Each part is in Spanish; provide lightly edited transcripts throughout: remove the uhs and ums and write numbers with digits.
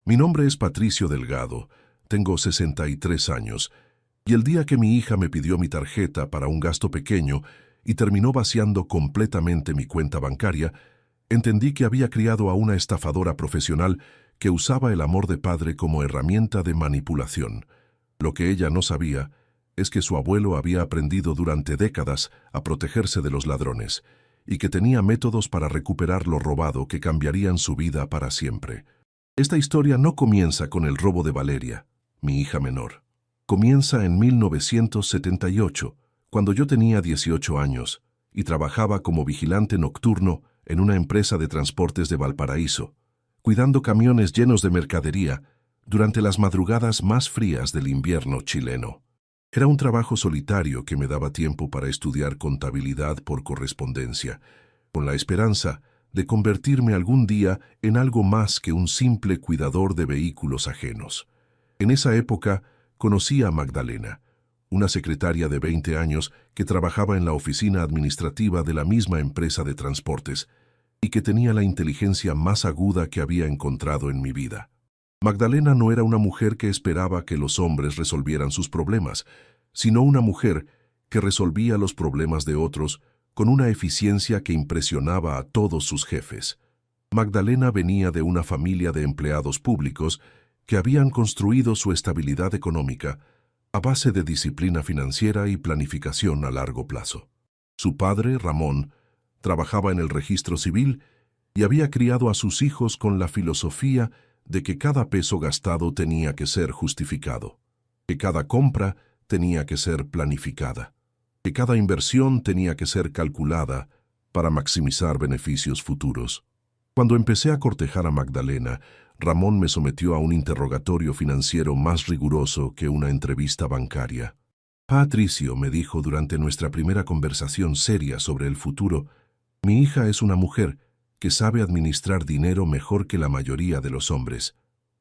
Mi nombre es Patricio Delgado, tengo 63 años, y el día que mi hija me pidió mi tarjeta para un gasto pequeño y terminó vaciando completamente mi cuenta bancaria, entendí que había criado a una estafadora profesional que usaba el amor de padre como herramienta de manipulación. Lo que ella no sabía es que su abuelo había aprendido durante décadas a protegerse de los ladrones y que tenía métodos para recuperar lo robado que cambiarían su vida para siempre. Esta historia no comienza con el robo de Valeria, mi hija menor. Comienza en 1978, cuando yo tenía 18 años y trabajaba como vigilante nocturno en una empresa de transportes de Valparaíso, cuidando camiones llenos de mercadería durante las madrugadas más frías del invierno chileno. Era un trabajo solitario que me daba tiempo para estudiar contabilidad por correspondencia, con la esperanza de convertirme algún día en algo más que un simple cuidador de vehículos ajenos. En esa época conocí a Magdalena, una secretaria de 20 años que trabajaba en la oficina administrativa de la misma empresa de transportes y que tenía la inteligencia más aguda que había encontrado en mi vida. Magdalena no era una mujer que esperaba que los hombres resolvieran sus problemas, sino una mujer que resolvía los problemas de otros con una eficiencia que impresionaba a todos sus jefes. Magdalena venía de una familia de empleados públicos que habían construido su estabilidad económica a base de disciplina financiera y planificación a largo plazo. Su padre, Ramón, trabajaba en el registro civil y había criado a sus hijos con la filosofía de que cada peso gastado tenía que ser justificado, que cada compra tenía que ser planificada, que cada inversión tenía que ser calculada para maximizar beneficios futuros. Cuando empecé a cortejar a Magdalena, Ramón me sometió a un interrogatorio financiero más riguroso que una entrevista bancaria. Patricio, me dijo durante nuestra primera conversación seria sobre el futuro, mi hija es una mujer que sabe administrar dinero mejor que la mayoría de los hombres.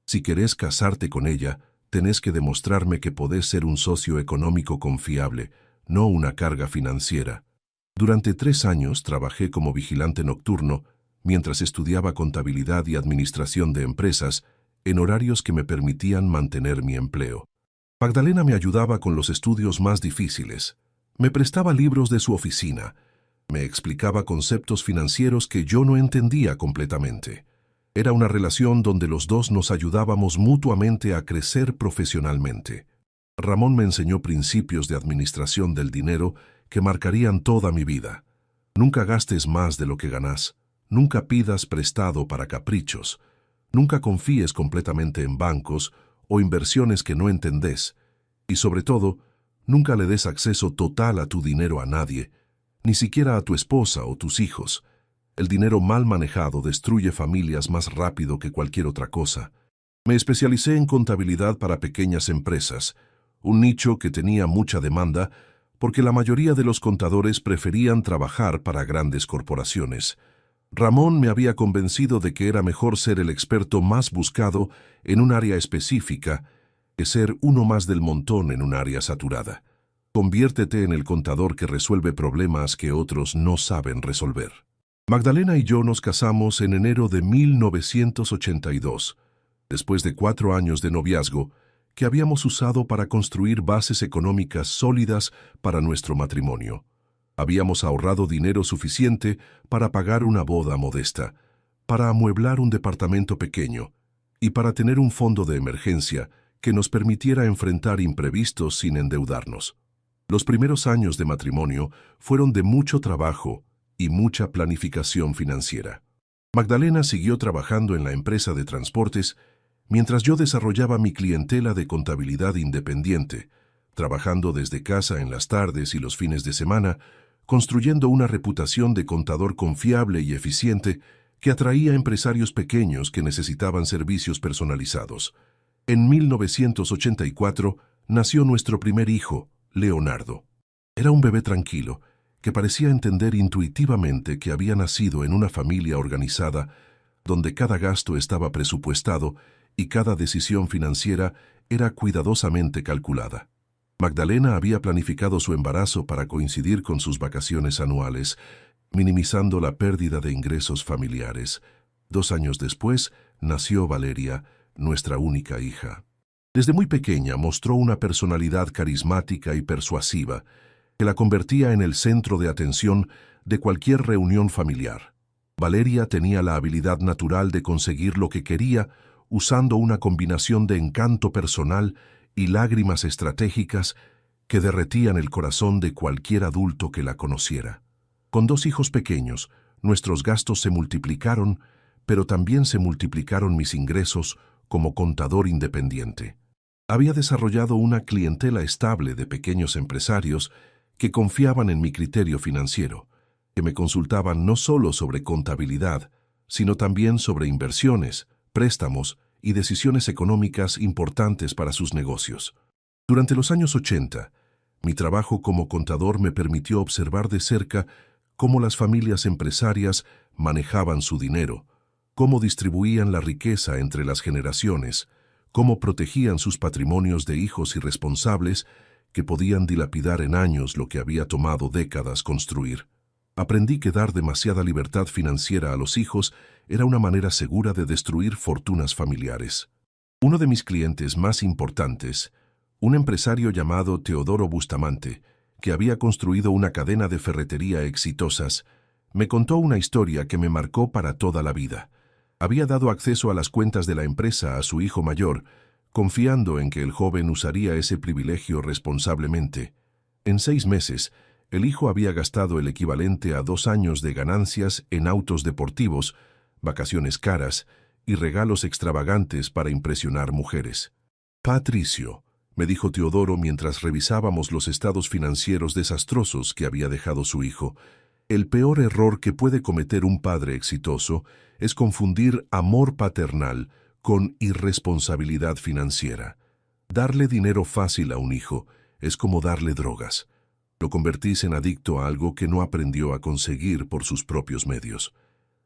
Si querés casarte con ella, tenés que demostrarme que podés ser un socio económico confiable, no una carga financiera. Durante 3 años trabajé como vigilante nocturno mientras estudiaba contabilidad y administración de empresas en horarios que me permitían mantener mi empleo. Magdalena me ayudaba con los estudios más difíciles. Me prestaba libros de su oficina. Me explicaba conceptos financieros que yo no entendía completamente. Era una relación donde los dos nos ayudábamos mutuamente a crecer profesionalmente. Ramón me enseñó principios de administración del dinero que marcarían toda mi vida. Nunca gastes más de lo que ganás. Nunca pidas prestado para caprichos. Nunca confíes completamente en bancos o inversiones que no entendés. Y sobre todo, nunca le des acceso total a tu dinero a nadie, ni siquiera a tu esposa o tus hijos. El dinero mal manejado destruye familias más rápido que cualquier otra cosa. Me especialicé en contabilidad para pequeñas empresas, un nicho que tenía mucha demanda porque la mayoría de los contadores preferían trabajar para grandes corporaciones. Ramón me había convencido de que era mejor ser el experto más buscado en un área específica que ser uno más del montón en un área saturada. Conviértete en el contador que resuelve problemas que otros no saben resolver. Magdalena y yo nos casamos en enero de 1982, después de 4 años de noviazgo que habíamos usado para construir bases económicas sólidas para nuestro matrimonio. Habíamos ahorrado dinero suficiente para pagar una boda modesta, para amueblar un departamento pequeño y para tener un fondo de emergencia que nos permitiera enfrentar imprevistos sin endeudarnos. Los primeros años de matrimonio fueron de mucho trabajo y mucha planificación financiera. Magdalena siguió trabajando en la empresa de transportes mientras yo desarrollaba mi clientela de contabilidad independiente, trabajando desde casa en las tardes y los fines de semana, construyendo una reputación de contador confiable y eficiente que atraía a empresarios pequeños que necesitaban servicios personalizados. En 1984 nació nuestro primer hijo, Leonardo. Era un bebé tranquilo, que parecía entender intuitivamente que había nacido en una familia organizada, donde cada gasto estaba presupuestado y cada decisión financiera era cuidadosamente calculada. Magdalena había planificado su embarazo para coincidir con sus vacaciones anuales, minimizando la pérdida de ingresos familiares. 2 años después, nació Valeria, nuestra única hija. Desde muy pequeña mostró una personalidad carismática y persuasiva que la convertía en el centro de atención de cualquier reunión familiar. Valeria tenía la habilidad natural de conseguir lo que quería usando una combinación de encanto personal y lágrimas estratégicas que derretían el corazón de cualquier adulto que la conociera. Con 2 hijos pequeños, nuestros gastos se multiplicaron, pero también se multiplicaron mis ingresos como contador independiente. Había desarrollado una clientela estable de pequeños empresarios que confiaban en mi criterio financiero, que me consultaban no solo sobre contabilidad, sino también sobre inversiones, préstamos y decisiones económicas importantes para sus negocios. Durante los años 80, mi trabajo como contador me permitió observar de cerca cómo las familias empresarias manejaban su dinero, cómo distribuían la riqueza entre las generaciones, cómo protegían sus patrimonios de hijos irresponsables que podían dilapidar en años lo que había tomado décadas construir. Aprendí que dar demasiada libertad financiera a los hijos era una manera segura de destruir fortunas familiares. Uno de mis clientes más importantes, un empresario llamado Teodoro Bustamante, que había construido una cadena de ferretería exitosas, me contó una historia que me marcó para toda la vida. Había dado acceso a las cuentas de la empresa a su hijo mayor, confiando en que el joven usaría ese privilegio responsablemente. En 6 meses, el hijo había gastado el equivalente a 2 años de ganancias en autos deportivos, vacaciones caras y regalos extravagantes para impresionar mujeres. «Patricio», me dijo Teodoro mientras revisábamos los estados financieros desastrosos que había dejado su hijo, «el peor error que puede cometer un padre exitoso es confundir amor paternal con irresponsabilidad financiera. Darle dinero fácil a un hijo es como darle drogas. Lo convertís en adicto a algo que no aprendió a conseguir por sus propios medios».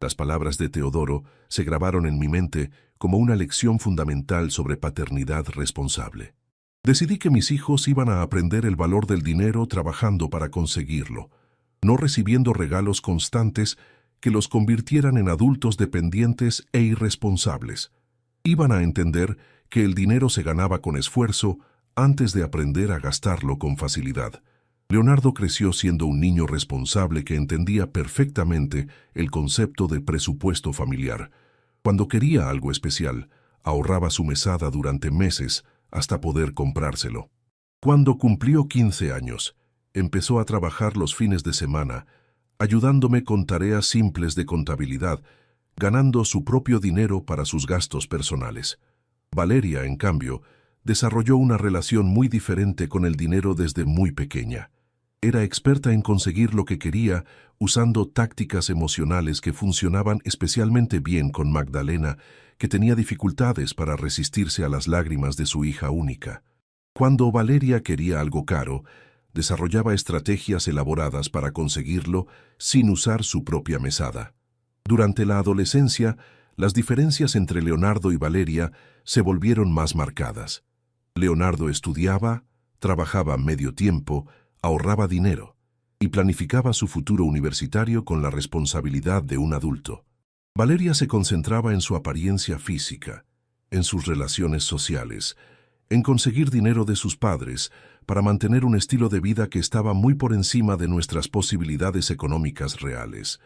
Las palabras de Teodoro se grabaron en mi mente como una lección fundamental sobre paternidad responsable. Decidí que mis hijos iban a aprender el valor del dinero trabajando para conseguirlo, no recibiendo regalos constantes que los convirtieran en adultos dependientes e irresponsables. Iban a entender que el dinero se ganaba con esfuerzo antes de aprender a gastarlo con facilidad. Leonardo creció siendo un niño responsable que entendía perfectamente el concepto de presupuesto familiar. Cuando quería algo especial, ahorraba su mesada durante meses hasta poder comprárselo. Cuando cumplió 15 años, empezó a trabajar los fines de semana, ayudándome con tareas simples de contabilidad, ganando su propio dinero para sus gastos personales. Valeria, en cambio, desarrolló una relación muy diferente con el dinero desde muy pequeña. Era experta en conseguir lo que quería usando tácticas emocionales que funcionaban especialmente bien con Magdalena, que tenía dificultades para resistirse a las lágrimas de su hija única. Cuando Valeria quería algo caro, desarrollaba estrategias elaboradas para conseguirlo sin usar su propia mesada. Durante la adolescencia, las diferencias entre Leonardo y Valeria se volvieron más marcadas. Leonardo estudiaba, trabajaba medio tiempo, ahorraba dinero y planificaba su futuro universitario con la responsabilidad de un adulto. Valeria se concentraba en su apariencia física, en sus relaciones sociales, en conseguir dinero de sus padres para mantener un estilo de vida que estaba muy por encima de nuestras posibilidades económicas reales.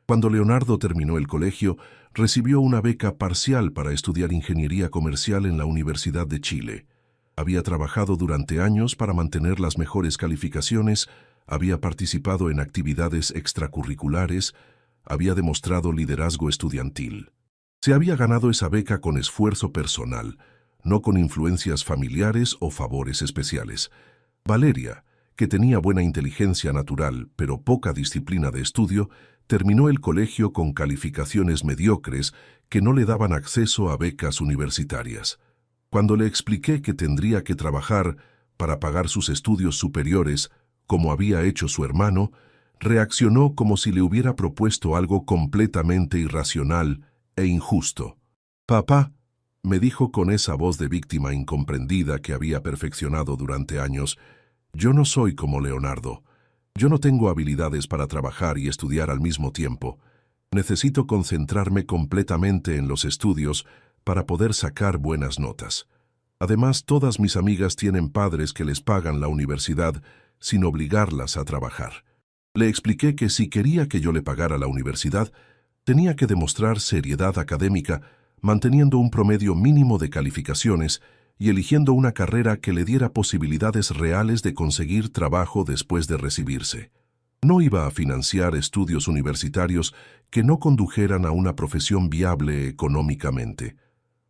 Cuando Leonardo terminó el colegio, recibió una beca parcial para estudiar ingeniería comercial en la Universidad de Chile. Había trabajado durante años para mantener las mejores calificaciones, había participado en actividades extracurriculares, había demostrado liderazgo estudiantil. Se había ganado esa beca con esfuerzo personal, no con influencias familiares o favores especiales. Valeria, que tenía buena inteligencia natural pero poca disciplina de estudio, terminó el colegio con calificaciones mediocres que no le daban acceso a becas universitarias. Cuando le expliqué que tendría que trabajar para pagar sus estudios superiores, como había hecho su hermano, reaccionó como si le hubiera propuesto algo completamente irracional e injusto. «Papá», me dijo con esa voz de víctima incomprendida que había perfeccionado durante años, «yo no soy como Leonardo. Yo no tengo habilidades para trabajar y estudiar al mismo tiempo. Necesito concentrarme completamente en los estudios para poder sacar buenas notas. Además, todas mis amigas tienen padres que les pagan la universidad sin obligarlas a trabajar. Le expliqué que si quería que yo le pagara la universidad, tenía que demostrar seriedad académica, manteniendo un promedio mínimo de calificaciones y eligiendo una carrera que le diera posibilidades reales de conseguir trabajo después de recibirse. No iba a financiar estudios universitarios que no condujeran a una profesión viable económicamente.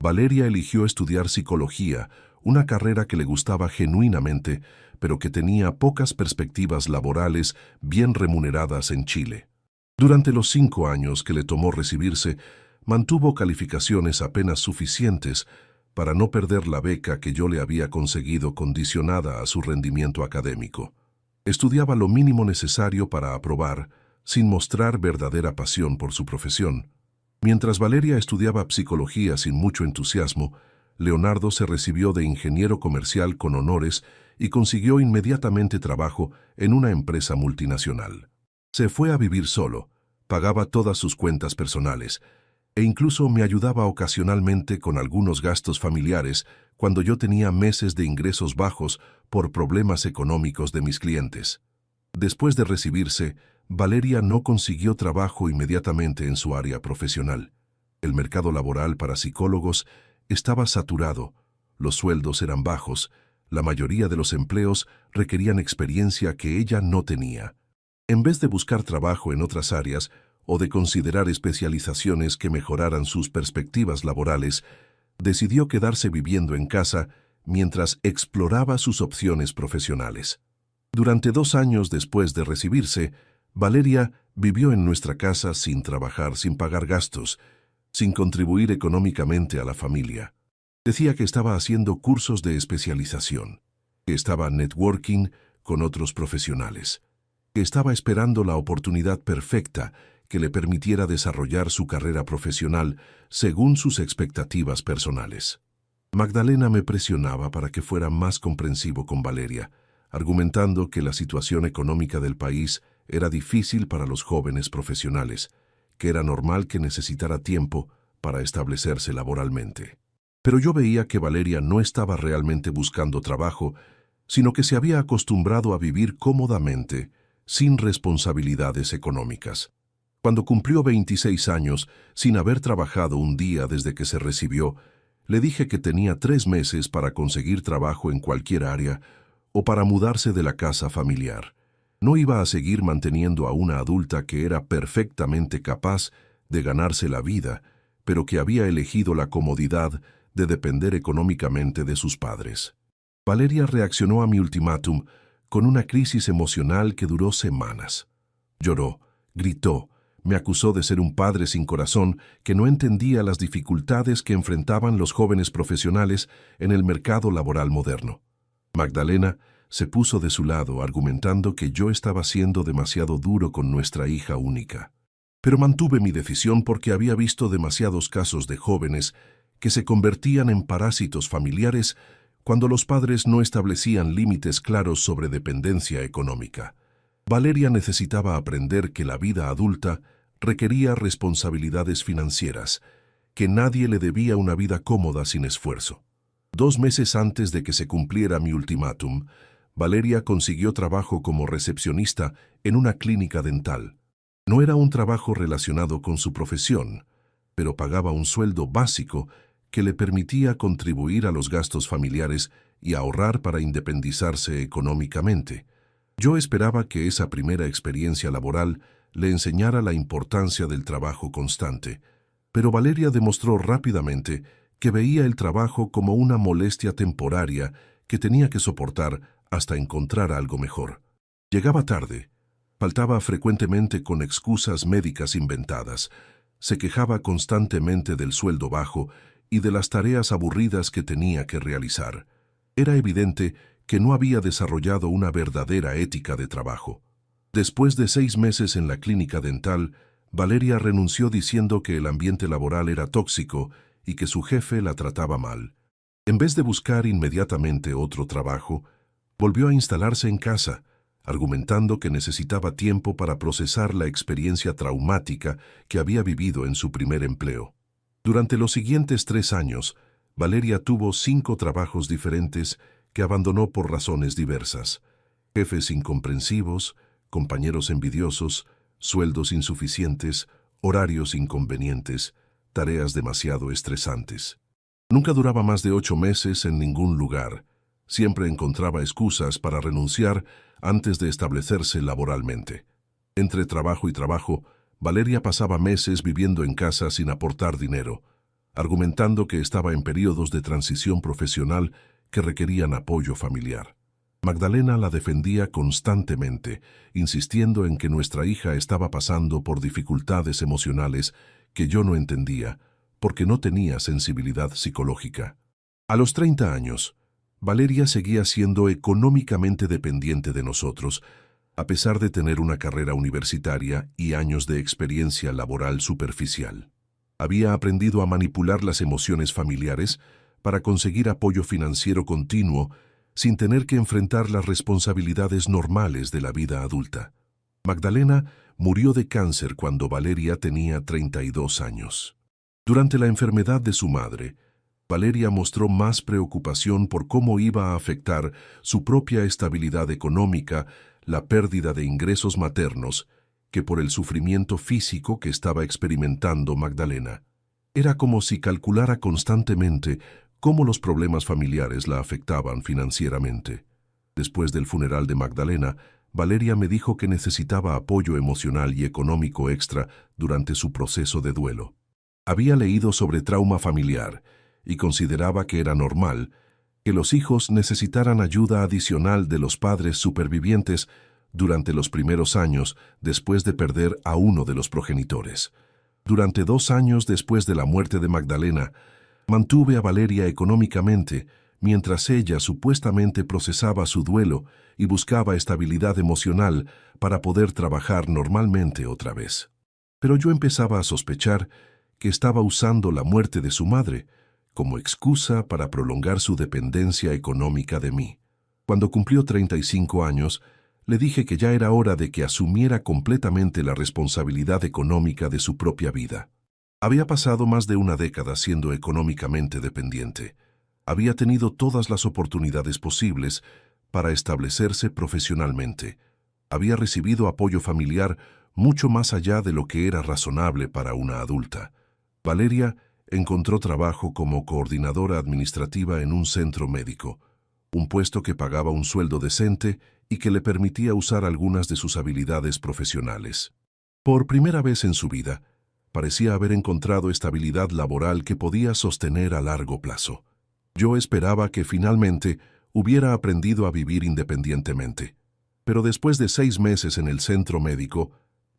Valeria eligió estudiar psicología, una carrera que le gustaba genuinamente, pero que tenía pocas perspectivas laborales bien remuneradas en Chile. Durante los 5 años que le tomó recibirse, mantuvo calificaciones apenas suficientes para no perder la beca que yo le había conseguido condicionada a su rendimiento académico. Estudiaba lo mínimo necesario para aprobar, sin mostrar verdadera pasión por su profesión. Mientras Valeria estudiaba psicología sin mucho entusiasmo, Leonardo se recibió de ingeniero comercial con honores y consiguió inmediatamente trabajo en una empresa multinacional. Se fue a vivir solo, pagaba todas sus cuentas personales e incluso me ayudaba ocasionalmente con algunos gastos familiares cuando yo tenía meses de ingresos bajos por problemas económicos de mis clientes. Después de recibirse, Valeria no consiguió trabajo inmediatamente en su área profesional. El mercado laboral para psicólogos estaba saturado, los sueldos eran bajos, la mayoría de los empleos requerían experiencia que ella no tenía. En vez de buscar trabajo en otras áreas o de considerar especializaciones que mejoraran sus perspectivas laborales, decidió quedarse viviendo en casa mientras exploraba sus opciones profesionales. Durante 2 años después de recibirse, Valeria vivió en nuestra casa sin trabajar, sin pagar gastos, sin contribuir económicamente a la familia. Decía que estaba haciendo cursos de especialización, que estaba networking con otros profesionales, que estaba esperando la oportunidad perfecta que le permitiera desarrollar su carrera profesional según sus expectativas personales. Magdalena me presionaba para que fuera más comprensivo con Valeria, argumentando que la situación económica del país era difícil para los jóvenes profesionales, que era normal que necesitara tiempo para establecerse laboralmente. Pero yo veía que Valeria no estaba realmente buscando trabajo, sino que se había acostumbrado a vivir cómodamente, sin responsabilidades económicas. Cuando cumplió 26 años, sin haber trabajado un día desde que se recibió, le dije que tenía 3 meses para conseguir trabajo en cualquier área o para mudarse de la casa familiar. No iba a seguir manteniendo a una adulta que era perfectamente capaz de ganarse la vida, pero que había elegido la comodidad de depender económicamente de sus padres. Valeria reaccionó a mi ultimátum con una crisis emocional que duró semanas. Lloró, gritó, me acusó de ser un padre sin corazón que no entendía las dificultades que enfrentaban los jóvenes profesionales en el mercado laboral moderno. Magdalena se puso de su lado argumentando que yo estaba siendo demasiado duro con nuestra hija única. Pero mantuve mi decisión porque había visto demasiados casos de jóvenes que se convertían en parásitos familiares cuando los padres no establecían límites claros sobre dependencia económica. Valeria necesitaba aprender que la vida adulta requería responsabilidades financieras, que nadie le debía una vida cómoda sin esfuerzo. 2 meses antes de que se cumpliera mi ultimátum, Valeria consiguió trabajo como recepcionista en una clínica dental. No era un trabajo relacionado con su profesión, pero pagaba un sueldo básico que le permitía contribuir a los gastos familiares y ahorrar para independizarse económicamente. Yo esperaba que esa primera experiencia laboral le enseñara la importancia del trabajo constante, pero Valeria demostró rápidamente que veía el trabajo como una molestia temporaria que tenía que soportar hasta encontrar algo mejor. Llegaba tarde, faltaba frecuentemente con excusas médicas inventadas, se quejaba constantemente del sueldo bajo y de las tareas aburridas que tenía que realizar. Era evidente que no había desarrollado una verdadera ética de trabajo. Después de 6 meses en la clínica dental, Valeria renunció diciendo que el ambiente laboral era tóxico y que su jefe la trataba mal. En vez de buscar inmediatamente otro trabajo, volvió a instalarse en casa, argumentando que necesitaba tiempo para procesar la experiencia traumática que había vivido en su primer empleo. Durante los siguientes 3 años, Valeria tuvo 5 trabajos diferentes que abandonó por razones diversas. Jefes incomprensivos, compañeros envidiosos, sueldos insuficientes, horarios inconvenientes, tareas demasiado estresantes. Nunca duraba más de 8 meses en ningún lugar. Siempre encontraba excusas para renunciar antes de establecerse laboralmente. Entre trabajo y trabajo, Valeria pasaba meses viviendo en casa sin aportar dinero, argumentando que estaba en periodos de transición profesional que requerían apoyo familiar. Magdalena la defendía constantemente, insistiendo en que nuestra hija estaba pasando por dificultades emocionales que yo no entendía, porque no tenía sensibilidad psicológica. A los 30 años, Valeria seguía siendo económicamente dependiente de nosotros, a pesar de tener una carrera universitaria y años de experiencia laboral superficial. Había aprendido a manipular las emociones familiares para conseguir apoyo financiero continuo sin tener que enfrentar las responsabilidades normales de la vida adulta. Magdalena murió de cáncer cuando Valeria tenía 32 años. Durante la enfermedad de su madre, Valeria mostró más preocupación por cómo iba a afectar su propia estabilidad económica la pérdida de ingresos maternos que por el sufrimiento físico que estaba experimentando Magdalena. Era como si calculara constantemente cómo los problemas familiares la afectaban financieramente. Después del funeral de Magdalena, Valeria me dijo que necesitaba apoyo emocional y económico extra durante su proceso de duelo. Había leído sobre trauma familiar y consideraba que era normal que los hijos necesitaran ayuda adicional de los padres supervivientes durante los primeros años después de perder a uno de los progenitores. Durante 2 años después de la muerte de Magdalena, mantuve a Valeria económicamente mientras ella supuestamente procesaba su duelo y buscaba estabilidad emocional para poder trabajar normalmente otra vez. Pero yo empezaba a sospechar que estaba usando la muerte de su madre como excusa para prolongar su dependencia económica de mí. Cuando cumplió 35 años, le dije que ya era hora de que asumiera completamente la responsabilidad económica de su propia vida. Había pasado más de una década siendo económicamente dependiente. Había tenido todas las oportunidades posibles para establecerse profesionalmente. Había recibido apoyo familiar mucho más allá de lo que era razonable para una adulta. Valeria encontró trabajo como coordinadora administrativa en un centro médico, un puesto que pagaba un sueldo decente y que le permitía usar algunas de sus habilidades profesionales. Por primera vez en su vida, parecía haber encontrado estabilidad laboral que podía sostener a largo plazo. Yo esperaba que finalmente hubiera aprendido a vivir independientemente. Pero después de 6 meses en el centro médico,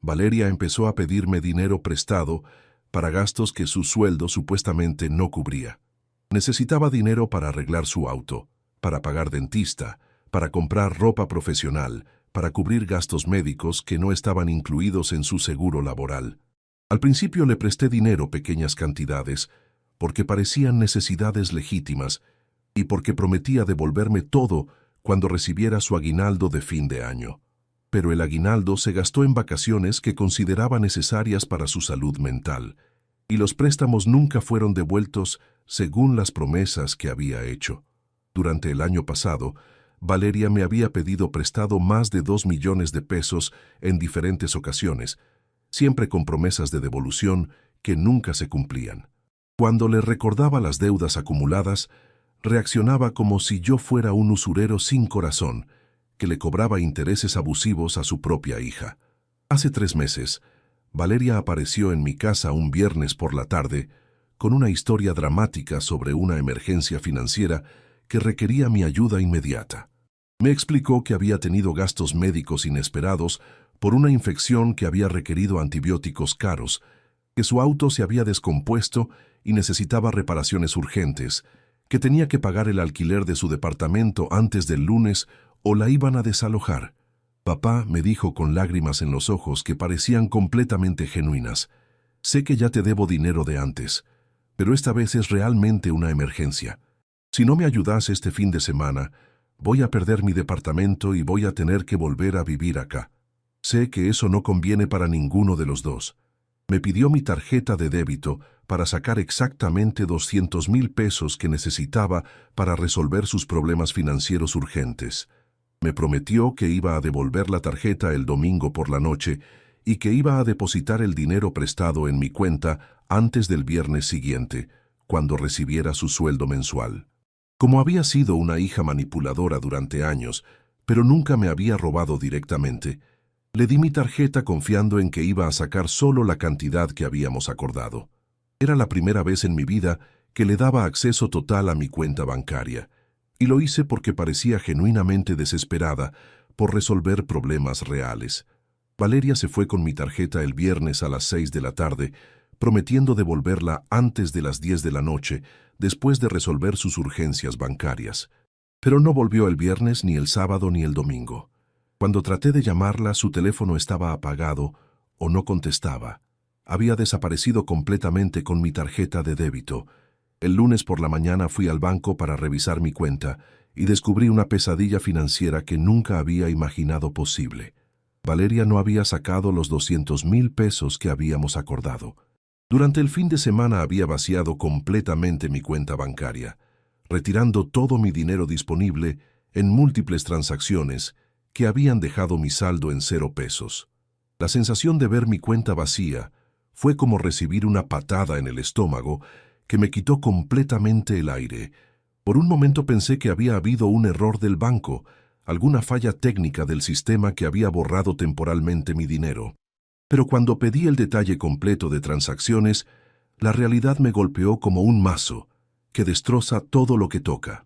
Valeria empezó a pedirme dinero prestado para gastos que su sueldo supuestamente no cubría. Necesitaba dinero para arreglar su auto, para pagar dentista, para comprar ropa profesional, para cubrir gastos médicos que no estaban incluidos en su seguro laboral. Al principio le presté dinero, pequeñas cantidades, porque parecían necesidades legítimas y porque prometía devolverme todo cuando recibiera su aguinaldo de fin de año. Pero el aguinaldo se gastó en vacaciones que consideraba necesarias para su salud mental, y los préstamos nunca fueron devueltos según las promesas que había hecho. Durante el año pasado, Valeria me había pedido prestado más de 2 millones de pesos en diferentes ocasiones, siempre con promesas de devolución que nunca se cumplían. Cuando le recordaba las deudas acumuladas, reaccionaba como si yo fuera un usurero sin corazón, que le cobraba intereses abusivos a su propia hija. Hace 3 meses, Valeria apareció en mi casa un viernes por la tarde con una historia dramática sobre una emergencia financiera que requería mi ayuda inmediata. Me explicó que había tenido gastos médicos inesperados por una infección que había requerido antibióticos caros, que su auto se había descompuesto y necesitaba reparaciones urgentes, que tenía que pagar el alquiler de su departamento antes del lunes o la iban a desalojar. Papá, me dijo con lágrimas en los ojos que parecían completamente genuinas, sé que ya te debo dinero de antes, pero esta vez es realmente una emergencia. Si no me ayudas este fin de semana, voy a perder mi departamento y voy a tener que volver a vivir acá. Sé que eso no conviene para ninguno de los dos. Me pidió mi tarjeta de débito para sacar exactamente 200,000 pesos que necesitaba para resolver sus problemas financieros urgentes. Me prometió que iba a devolver la tarjeta el domingo por la noche y que iba a depositar el dinero prestado en mi cuenta antes del viernes siguiente, cuando recibiera su sueldo mensual. Como había sido una hija manipuladora durante años, pero nunca me había robado directamente, le di mi tarjeta confiando en que iba a sacar solo la cantidad que habíamos acordado. Era la primera vez en mi vida que le daba acceso total a mi cuenta bancaria, y lo hice porque parecía genuinamente desesperada por resolver problemas reales. Valeria se fue con mi tarjeta el viernes a las 6 de la tarde, prometiendo devolverla antes de las 10 de la noche, después de resolver sus urgencias bancarias. Pero no volvió el viernes, ni el sábado, ni el domingo. Cuando traté de llamarla, su teléfono estaba apagado o no contestaba. Había desaparecido completamente con mi tarjeta de débito. El lunes por la mañana fui al banco para revisar mi cuenta y descubrí una pesadilla financiera que nunca había imaginado posible. Valeria no había sacado los 200,000 pesos que habíamos acordado. Durante el fin de semana había vaciado completamente mi cuenta bancaria, retirando todo mi dinero disponible en múltiples transacciones que habían dejado mi saldo en 0 pesos. La sensación de ver mi cuenta vacía fue como recibir una patada en el estómago que me quitó completamente el aire. Por un momento pensé que había habido un error del banco, alguna falla técnica del sistema que había borrado temporalmente mi dinero. Pero cuando pedí el detalle completo de transacciones, la realidad me golpeó como un mazo que destroza todo lo que toca.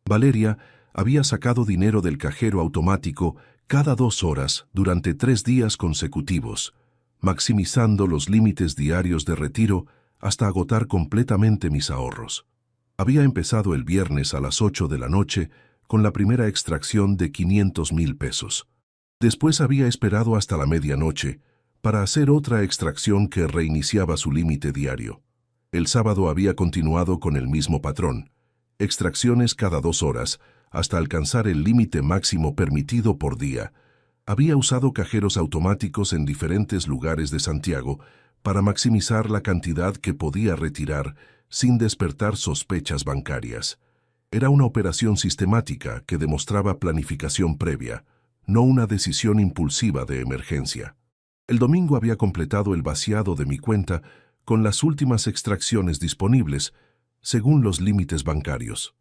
Valeria había sacado dinero del cajero automático cada 2 horas durante 3 días consecutivos, maximizando los límites diarios de retiro hasta agotar completamente mis ahorros. Había empezado el viernes a las 8 de la noche con la primera extracción de 500,000 pesos. Después había esperado hasta la medianoche para hacer otra extracción que reiniciaba su límite diario. El sábado había continuado con el mismo patrón, extracciones cada 2 horas, hasta alcanzar el límite máximo permitido por día. Había usado cajeros automáticos en diferentes lugares de Santiago para maximizar la cantidad que podía retirar sin despertar sospechas bancarias. Era una operación sistemática que demostraba planificación previa, no una decisión impulsiva de emergencia. El domingo había completado el vaciado de mi cuenta con las últimas extracciones disponibles, según los límites bancarios.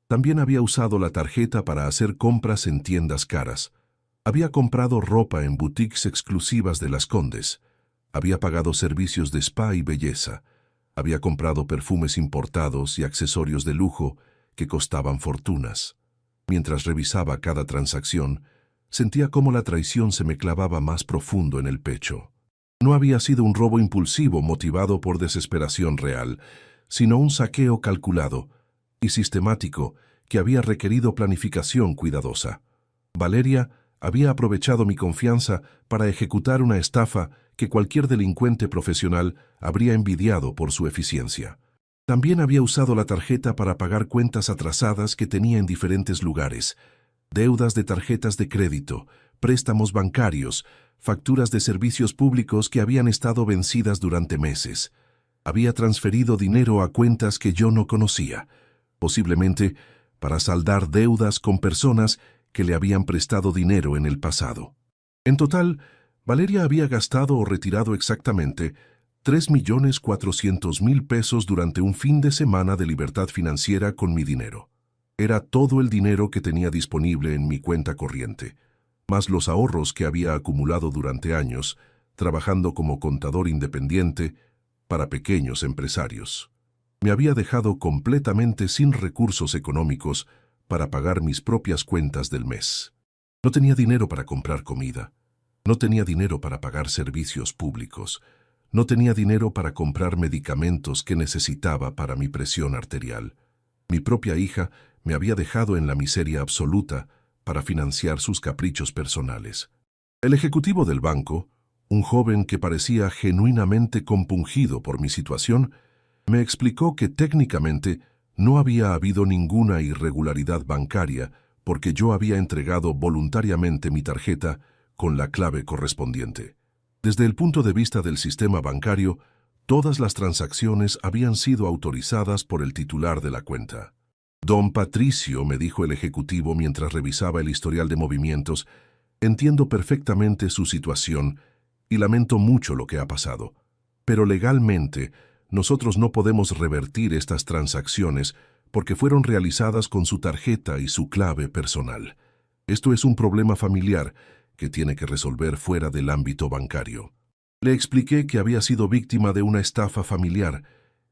También había usado la tarjeta para hacer compras en tiendas caras. Había comprado ropa en boutiques exclusivas de Las Condes. Había pagado servicios de spa y belleza. Había comprado perfumes importados y accesorios de lujo que costaban fortunas. Mientras revisaba cada transacción, sentía cómo la traición se me clavaba más profundo en el pecho. No había sido un robo impulsivo motivado por desesperación real, sino un saqueo calculado y sistemático que había requerido planificación cuidadosa. Valeria había aprovechado mi confianza para ejecutar una estafa que cualquier delincuente profesional habría envidiado por su eficiencia. También había usado la tarjeta para pagar cuentas atrasadas que tenía en diferentes lugares, deudas de tarjetas de crédito, préstamos bancarios, facturas de servicios públicos que habían estado vencidas durante meses. Había transferido dinero a cuentas que yo no conocía, posiblemente para saldar deudas con personas que le habían prestado dinero en el pasado. En total, Valeria había gastado o retirado exactamente 3,400,000 pesos durante un fin de semana de libertad financiera con mi dinero. Era todo el dinero que tenía disponible en mi cuenta corriente, más los ahorros que había acumulado durante años, trabajando como contador independiente para pequeños empresarios. Me había dejado completamente sin recursos económicos para pagar mis propias cuentas del mes. No tenía dinero para comprar comida. No tenía dinero para pagar servicios públicos. No tenía dinero para comprar medicamentos que necesitaba para mi presión arterial. Mi propia hija me había dejado en la miseria absoluta para financiar sus caprichos personales. El ejecutivo del banco, un joven que parecía genuinamente compungido por mi situación, me explicó que técnicamente no había habido ninguna irregularidad bancaria porque yo había entregado voluntariamente mi tarjeta con la clave correspondiente. Desde el punto de vista del sistema bancario, Todas las transacciones habían sido autorizadas por el titular de la cuenta. Don Patricio, me dijo el ejecutivo mientras revisaba el historial de movimientos, entiendo perfectamente su situación y lamento mucho lo que ha pasado. Pero legalmente, nosotros no podemos revertir estas transacciones porque fueron realizadas con su tarjeta y su clave personal. Esto es un problema familiar que tiene que resolver fuera del ámbito bancario. Le expliqué que había sido víctima de una estafa familiar,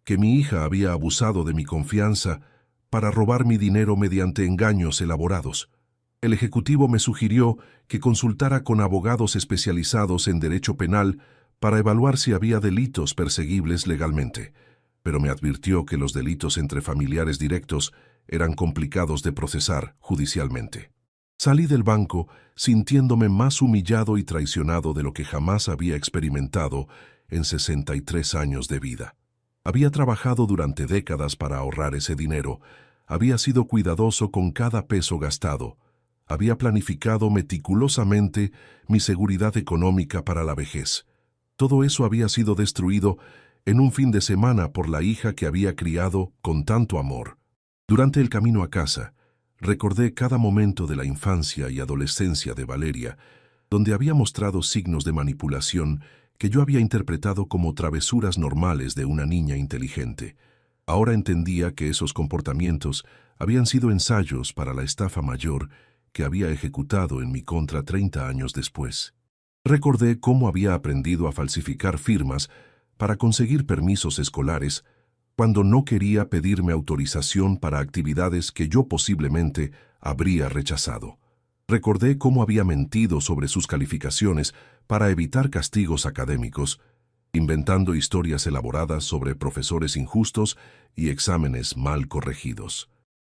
que mi hija había abusado de mi confianza para robar mi dinero mediante engaños elaborados. El ejecutivo me sugirió que consultara con abogados especializados en derecho penal para evaluar si había delitos perseguibles legalmente, pero me advirtió que los delitos entre familiares directos eran complicados de procesar judicialmente. Salí del banco sintiéndome más humillado y traicionado de lo que jamás había experimentado en 63 años de vida. Había trabajado durante décadas para ahorrar ese dinero, había sido cuidadoso con cada peso gastado, había planificado meticulosamente mi seguridad económica para la vejez. Todo eso había sido destruido en un fin de semana por la hija que había criado con tanto amor. Durante el camino a casa, recordé cada momento de la infancia y adolescencia de Valeria, donde había mostrado signos de manipulación que yo había interpretado como travesuras normales de una niña inteligente. Ahora entendía que esos comportamientos habían sido ensayos para la estafa mayor que había ejecutado en mi contra 30 años después. Recordé cómo había aprendido a falsificar firmas para conseguir permisos escolares cuando no quería pedirme autorización para actividades que yo posiblemente habría rechazado. Recordé cómo había mentido sobre sus calificaciones para evitar castigos académicos, inventando historias elaboradas sobre profesores injustos y exámenes mal corregidos.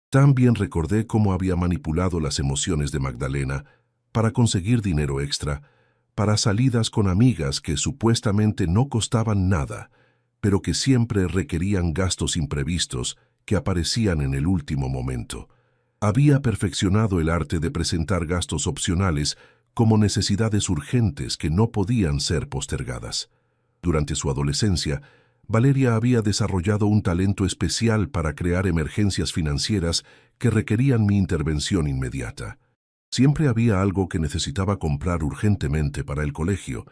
También recordé cómo había manipulado las emociones de Magdalena para conseguir dinero extra, para salidas con amigas que supuestamente no costaban nada, pero que siempre requerían gastos imprevistos que aparecían en el último momento. Había perfeccionado el arte de presentar gastos opcionales como necesidades urgentes que no podían ser postergadas. Durante su adolescencia, Valeria había desarrollado un talento especial para crear emergencias financieras que requerían mi intervención inmediata. Siempre había algo que necesitaba comprar urgentemente para el colegio.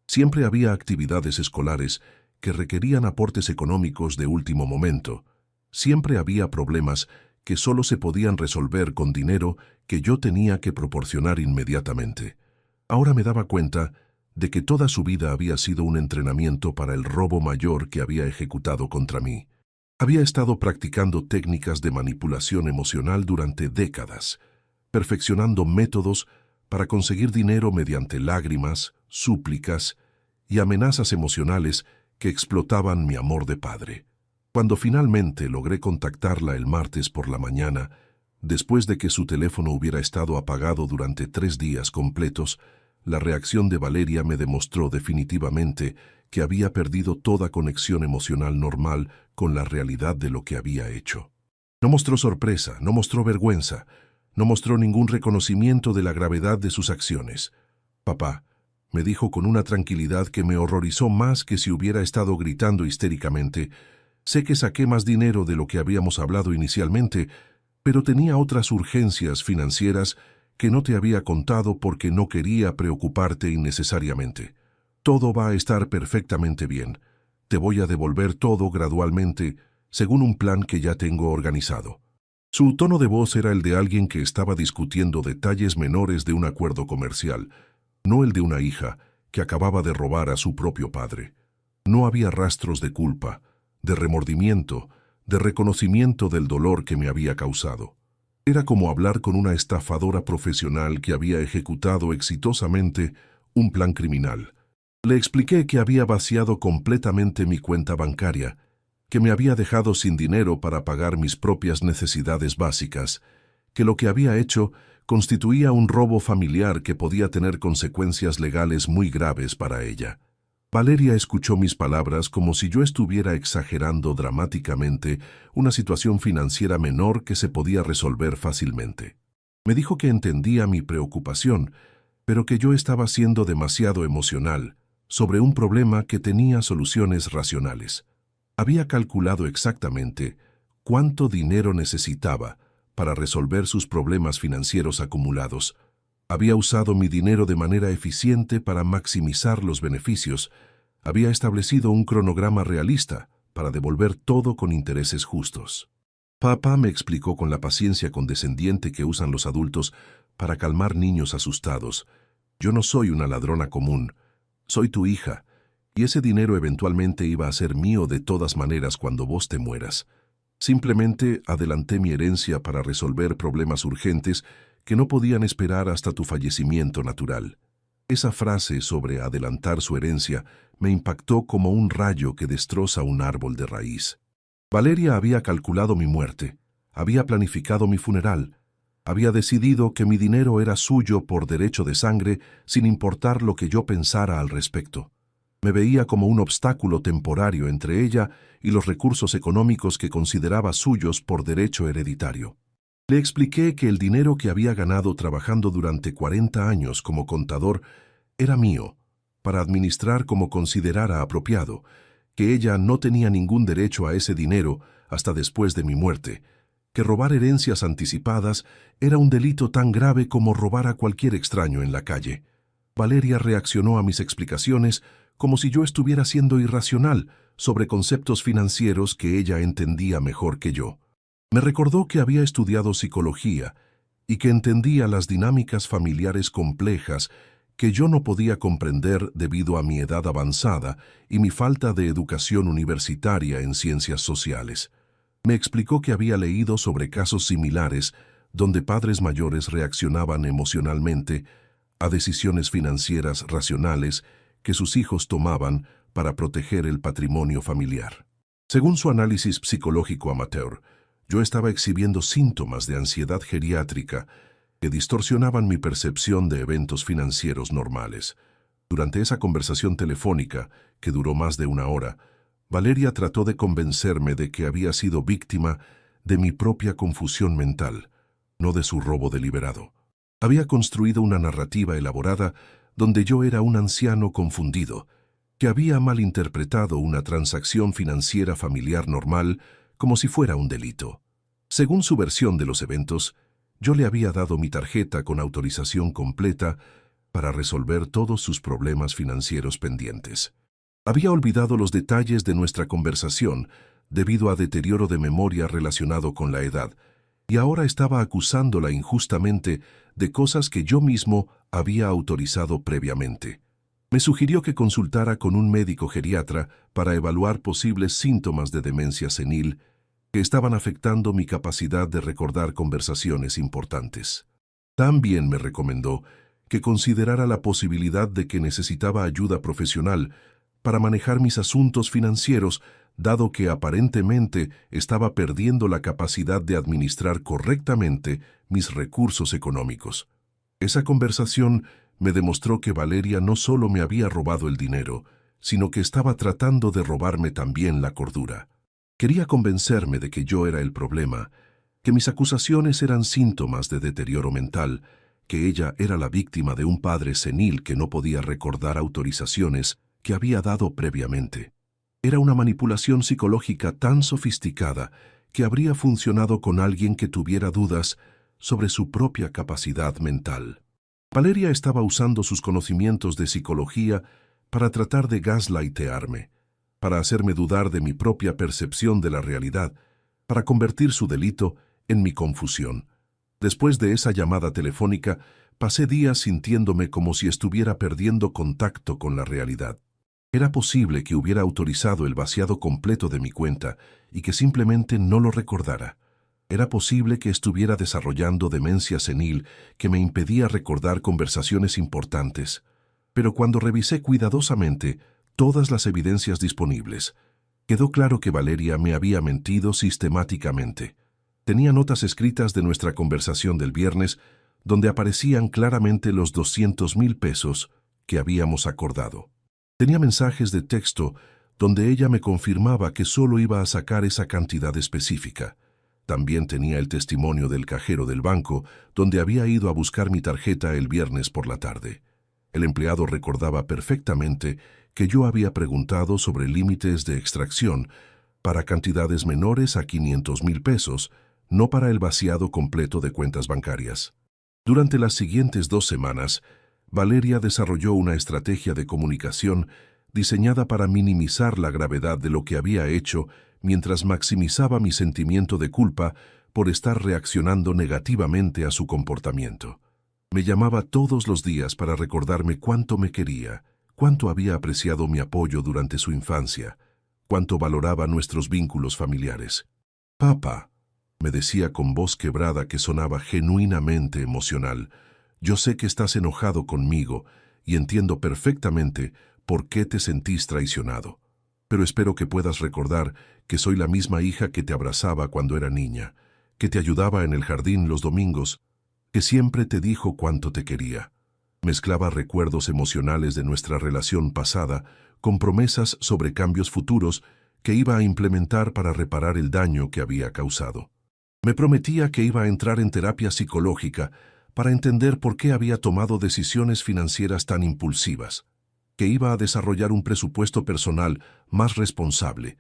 Siempre había actividades escolares que requerían aportes económicos de último momento. Siempre había problemas que solo se podían resolver con dinero que yo tenía que proporcionar inmediatamente. Ahora me daba cuenta de que toda su vida había sido un entrenamiento para el robo mayor que había ejecutado contra mí. Había estado practicando técnicas de manipulación emocional durante décadas, perfeccionando métodos para conseguir dinero mediante lágrimas, súplicas y amenazas emocionales que explotaban mi amor de padre. Cuando finalmente logré contactarla el martes por la mañana, después de que su teléfono hubiera estado apagado durante 3 días completos, la reacción de Valeria me demostró definitivamente que había perdido toda conexión emocional normal con la realidad de lo que había hecho. No mostró sorpresa, no mostró vergüenza, no mostró ningún reconocimiento de la gravedad de sus acciones. «Papá», me dijo con una tranquilidad que me horrorizó más que si hubiera estado gritando histéricamente, «sé que saqué más dinero de lo que habíamos hablado inicialmente, pero tenía otras urgencias financieras que no te había contado porque no quería preocuparte innecesariamente. Todo va a estar perfectamente bien. Te voy a devolver todo gradualmente, según un plan que ya tengo organizado». Su tono de voz era el de alguien que estaba discutiendo detalles menores de un acuerdo comercial, no el de una hija que acababa de robar a su propio padre. No había rastros de culpa, de remordimiento, de reconocimiento del dolor que me había causado. Era como hablar con una estafadora profesional que había ejecutado exitosamente un plan criminal. Le expliqué que había vaciado completamente mi cuenta bancaria, que me había dejado sin dinero para pagar mis propias necesidades básicas, que lo que había hecho constituía un robo familiar que podía tener consecuencias legales muy graves para ella. Valeria escuchó mis palabras como si yo estuviera exagerando dramáticamente una situación financiera menor que se podía resolver fácilmente. Me dijo que entendía mi preocupación, pero que yo estaba siendo demasiado emocional, sobre un problema que tenía soluciones racionales. Había calculado exactamente cuánto dinero necesitaba para resolver sus problemas financieros acumulados. Había usado mi dinero de manera eficiente para maximizar los beneficios. Había establecido un cronograma realista para devolver todo con intereses justos. Papá me explicó con la paciencia condescendiente que usan los adultos para calmar niños asustados. Yo no soy una ladrona común, soy tu hija, y ese dinero eventualmente iba a ser mío de todas maneras cuando vos te mueras. Simplemente adelanté mi herencia para resolver problemas urgentes que no podían esperar hasta tu fallecimiento natural. Esa frase sobre adelantar su herencia me impactó como un rayo que destroza un árbol de raíz. Valeria había calculado mi muerte, había planificado mi funeral, había decidido que mi dinero era suyo por derecho de sangre sin importar lo que yo pensara al respecto. Me veía como un obstáculo temporario entre ella y los recursos económicos que consideraba suyos por derecho hereditario. Le expliqué que el dinero que había ganado trabajando durante 40 años como contador era mío, para administrar como considerara apropiado, que ella no tenía ningún derecho a ese dinero hasta después de mi muerte, que robar herencias anticipadas era un delito tan grave como robar a cualquier extraño en la calle. Valeria reaccionó a mis explicaciones como si yo estuviera siendo irracional sobre conceptos financieros que ella entendía mejor que yo. Me recordó que había estudiado psicología y que entendía las dinámicas familiares complejas que yo no podía comprender debido a mi edad avanzada y mi falta de educación universitaria en ciencias sociales. Me explicó que había leído sobre casos similares donde padres mayores reaccionaban emocionalmente a decisiones financieras racionales que sus hijos tomaban para proteger el patrimonio familiar. Según su análisis psicológico amateur, yo estaba exhibiendo síntomas de ansiedad geriátrica que distorsionaban mi percepción de eventos financieros normales. Durante esa conversación telefónica, que duró más de 1 hora, Valeria trató de convencerme de que había sido víctima de mi propia confusión mental, no de su robo deliberado. Había construido una narrativa elaborada donde yo era un anciano confundido, que había malinterpretado una transacción financiera familiar normal como si fuera un delito. Según su versión de los eventos, yo le había dado mi tarjeta con autorización completa para resolver todos sus problemas financieros pendientes. Había olvidado los detalles de nuestra conversación debido a deterioro de memoria relacionado con la edad, y ahora estaba acusándola injustamente de cosas que yo mismo había autorizado previamente. Me sugirió que consultara con un médico geriatra para evaluar posibles síntomas de demencia senil que estaban afectando mi capacidad de recordar conversaciones importantes. También me recomendó que considerara la posibilidad de que necesitaba ayuda profesional para manejar mis asuntos financieros, dado que aparentemente estaba perdiendo la capacidad de administrar correctamente mis recursos económicos. Esa conversación me demostró que Valeria no solo me había robado el dinero, sino que estaba tratando de robarme también la cordura. Quería convencerme de que yo era el problema, que mis acusaciones eran síntomas de deterioro mental, que ella era la víctima de un padre senil que no podía recordar autorizaciones que había dado previamente. Era una manipulación psicológica tan sofisticada que habría funcionado con alguien que tuviera dudas sobre su propia capacidad mental. Valeria estaba usando sus conocimientos de psicología para tratar de gaslightearme, para hacerme dudar de mi propia percepción de la realidad, para convertir su delito en mi confusión. Después de esa llamada telefónica, pasé días sintiéndome como si estuviera perdiendo contacto con la realidad. Era posible que hubiera autorizado el vaciado completo de mi cuenta y que simplemente no lo recordara. Era posible que estuviera desarrollando demencia senil que me impedía recordar conversaciones importantes. Pero cuando revisé cuidadosamente todas las evidencias disponibles, quedó claro que Valeria me había mentido sistemáticamente. Tenía notas escritas de nuestra conversación del viernes donde aparecían claramente los 200,000 pesos que habíamos acordado. Tenía mensajes de texto donde ella me confirmaba que solo iba a sacar esa cantidad específica. También tenía el testimonio del cajero del banco, donde había ido a buscar mi tarjeta el viernes por la tarde. El empleado recordaba perfectamente que yo había preguntado sobre límites de extracción para cantidades menores a 500,000 pesos, no para el vaciado completo de cuentas bancarias. Durante las siguientes 2 semanas, Valeria desarrolló una estrategia de comunicación diseñada para minimizar la gravedad de lo que había hecho mientras maximizaba mi sentimiento de culpa por estar reaccionando negativamente a su comportamiento. Me llamaba todos los días para recordarme cuánto me quería, cuánto había apreciado mi apoyo durante su infancia, cuánto valoraba nuestros vínculos familiares. «Papá», me decía con voz quebrada que sonaba genuinamente emocional, «yo sé que estás enojado conmigo y entiendo perfectamente por qué te sentís traicionado. Pero espero que puedas recordar que soy la misma hija que te abrazaba cuando era niña, que te ayudaba en el jardín los domingos, que siempre te dijo cuánto te quería». Mezclaba recuerdos emocionales de nuestra relación pasada con promesas sobre cambios futuros que iba a implementar para reparar el daño que había causado. Me prometía que iba a entrar en terapia psicológica para entender por qué había tomado decisiones financieras tan impulsivas, que iba a desarrollar un presupuesto personal más responsable,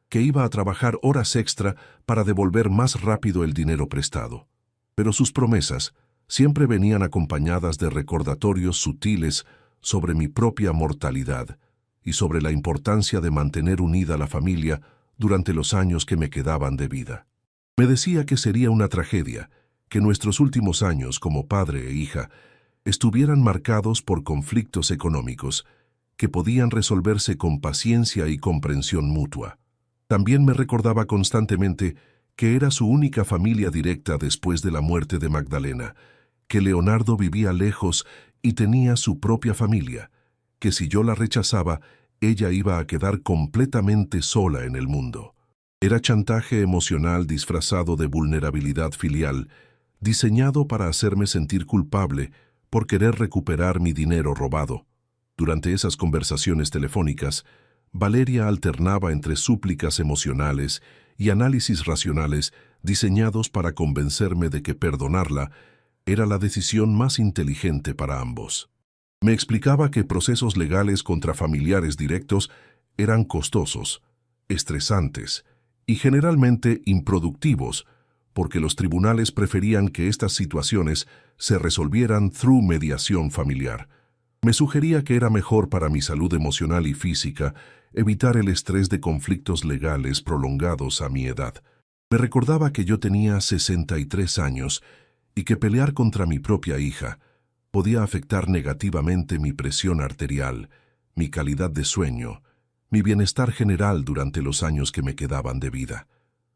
que iba a trabajar horas extra para devolver más rápido el dinero prestado. Pero sus promesas siempre venían acompañadas de recordatorios sutiles sobre mi propia mortalidad y sobre la importancia de mantener unida la familia durante los años que me quedaban de vida. Me decía que sería una tragedia que nuestros últimos años como padre e hija estuvieran marcados por conflictos económicos que podían resolverse con paciencia y comprensión mutua. También me recordaba constantemente que era su única familia directa después de la muerte de Magdalena, que Leonardo vivía lejos y tenía su propia familia, que si yo la rechazaba, ella iba a quedar completamente sola en el mundo. Era chantaje emocional disfrazado de vulnerabilidad filial, diseñado para hacerme sentir culpable por querer recuperar mi dinero robado. Durante esas conversaciones telefónicas, Valeria alternaba entre súplicas emocionales y análisis racionales diseñados para convencerme de que perdonarla era la decisión más inteligente para ambos. Me explicaba que procesos legales contra familiares directos eran costosos, estresantes y generalmente improductivos, porque los tribunales preferían que estas situaciones se resolvieran through mediación familiar. Me sugería que era mejor para mi salud emocional y física evitar el estrés de conflictos legales prolongados a mi edad. Me recordaba que yo tenía 63 años y que pelear contra mi propia hija podía afectar negativamente mi presión arterial, mi calidad de sueño, mi bienestar general durante los años que me quedaban de vida.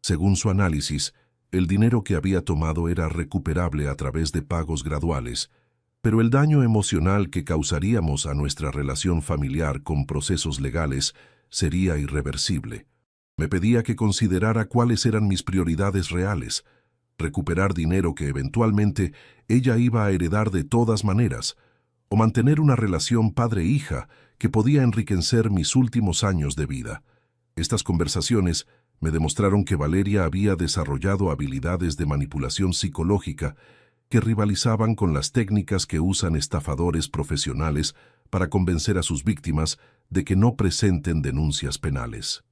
Según su análisis, el dinero que había tomado era recuperable a través de pagos graduales, pero el daño emocional que causaríamos a nuestra relación familiar con procesos legales sería irreversible. Me pedía que considerara cuáles eran mis prioridades reales: recuperar dinero que eventualmente ella iba a heredar de todas maneras, o mantener una relación padre-hija que podía enriquecer mis últimos años de vida. Estas conversaciones me demostraron que Valeria había desarrollado habilidades de manipulación psicológica que rivalizaban con las técnicas que usan estafadores profesionales para convencer a sus víctimas de que no presenten denuncias penales.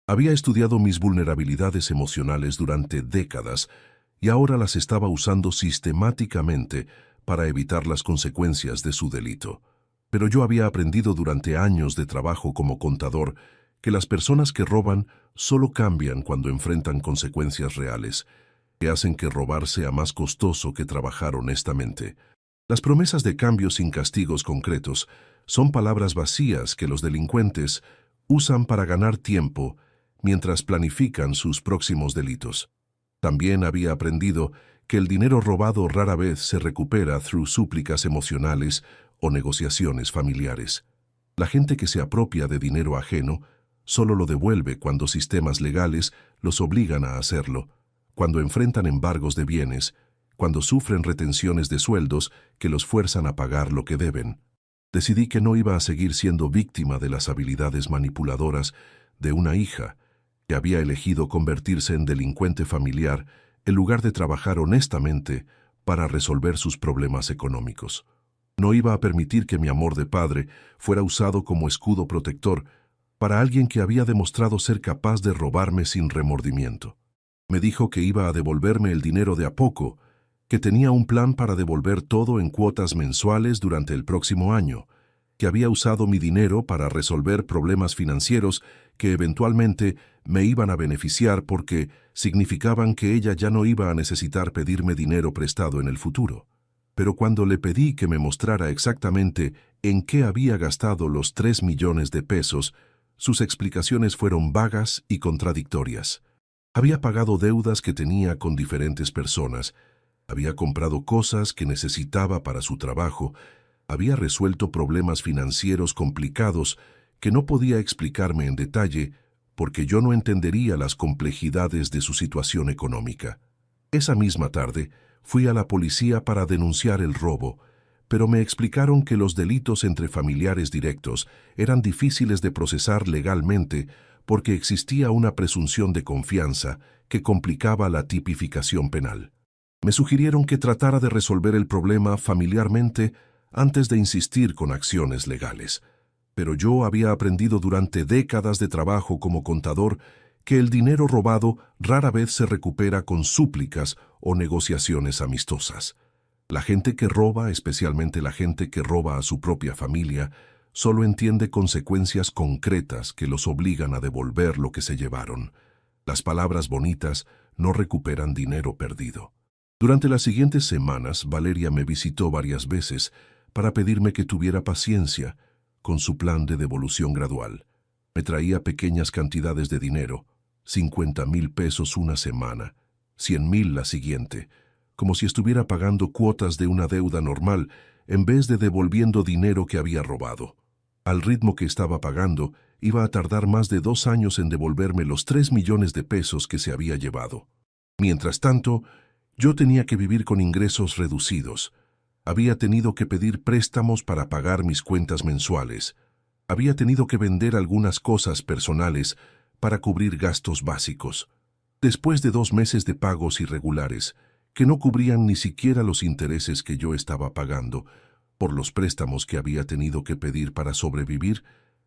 Había estudiado mis vulnerabilidades emocionales durante décadas y ahora las estaba usando sistemáticamente para evitar las consecuencias de su delito. Pero yo había aprendido durante años de trabajo como contador que las personas que roban solo cambian cuando enfrentan consecuencias reales, que hacen que robar sea más costoso que trabajar honestamente. Las promesas de cambio sin castigos concretos son palabras vacías que los delincuentes usan para ganar tiempo mientras planifican sus próximos delitos. También había aprendido que el dinero robado rara vez se recupera through súplicas emocionales o negociaciones familiares. La gente que se apropia de dinero ajeno solo lo devuelve cuando sistemas legales los obligan a hacerlo, cuando enfrentan embargos de bienes, cuando sufren retenciones de sueldos que los fuerzan a pagar lo que deben. Decidí que no iba a seguir siendo víctima de las habilidades manipuladoras de una hija que había elegido convertirse en delincuente familiar en lugar de trabajar honestamente para resolver sus problemas económicos. No iba a permitir que mi amor de padre fuera usado como escudo protector para alguien que había demostrado ser capaz de robarme sin remordimiento. Me dijo que iba a devolverme el dinero de a poco, que tenía un plan para devolver todo en cuotas mensuales durante el próximo año, que había usado mi dinero para resolver problemas financieros que eventualmente me iban a beneficiar porque significaban que ella ya no iba a necesitar pedirme dinero prestado en el futuro. Pero cuando le pedí que me mostrara exactamente en qué había gastado los 3 millones de pesos, sus explicaciones fueron vagas y contradictorias. Había pagado deudas que tenía con diferentes personas, había comprado cosas que necesitaba para su trabajo, había resuelto problemas financieros complicados que no podía explicarme en detalle porque yo no entendería las complejidades de su situación económica. Esa misma tarde, fui a la policía para denunciar el robo, pero me explicaron que los delitos entre familiares directos eran difíciles de procesar legalmente porque existía una presunción de confianza que complicaba la tipificación penal. Me sugirieron que tratara de resolver el problema familiarmente antes de insistir con acciones legales. Pero yo había aprendido durante décadas de trabajo como contador que el dinero robado rara vez se recupera con súplicas o negociaciones amistosas. La gente que roba, especialmente la gente que roba a su propia familia, solo entiende consecuencias concretas que los obligan a devolver lo que se llevaron. Las palabras bonitas no recuperan dinero perdido. Durante las siguientes semanas, Valeria me visitó varias veces para pedirme que tuviera paciencia con su plan de devolución gradual. Me traía pequeñas cantidades de dinero, 50,000 pesos una semana, 100,000 la siguiente, como si estuviera pagando cuotas de una deuda normal en vez de devolviendo dinero que había robado. Al ritmo que estaba pagando, iba a tardar más de 2 años en devolverme los 3 millones de pesos que se había llevado. Mientras tanto, yo tenía que vivir con ingresos reducidos. Había tenido que pedir préstamos para pagar mis cuentas mensuales. Había tenido que vender algunas cosas personales para cubrir gastos básicos. Después de 2 meses de pagos irregulares, que no cubrían ni siquiera los intereses que yo estaba pagando por los préstamos que había tenido que pedir para sobrevivir,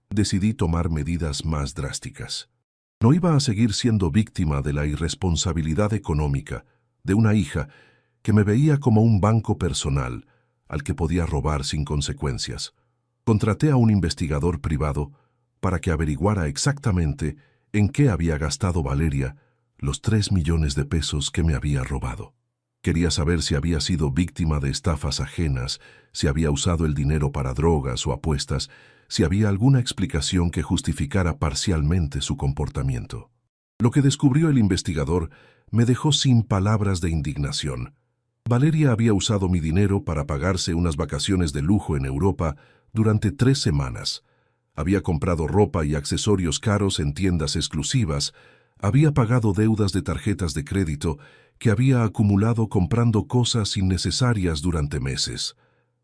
decidí tomar medidas más drásticas. No iba a seguir siendo víctima de la irresponsabilidad económica de una hija que me veía como un banco personal al que podía robar sin consecuencias. Contraté a un investigador privado para que averiguara exactamente en qué había gastado Valeria los 3 millones de pesos que me había robado. Quería saber si había sido víctima de estafas ajenas, si había usado el dinero para drogas o apuestas, si había alguna explicación que justificara parcialmente su comportamiento. Lo que descubrió el investigador me dejó sin palabras de indignación. Valeria había usado mi dinero para pagarse unas vacaciones de lujo en Europa durante 3 semanas. Había comprado ropa y accesorios caros en tiendas exclusivas, había pagado deudas de tarjetas de crédito que había acumulado comprando cosas innecesarias durante meses.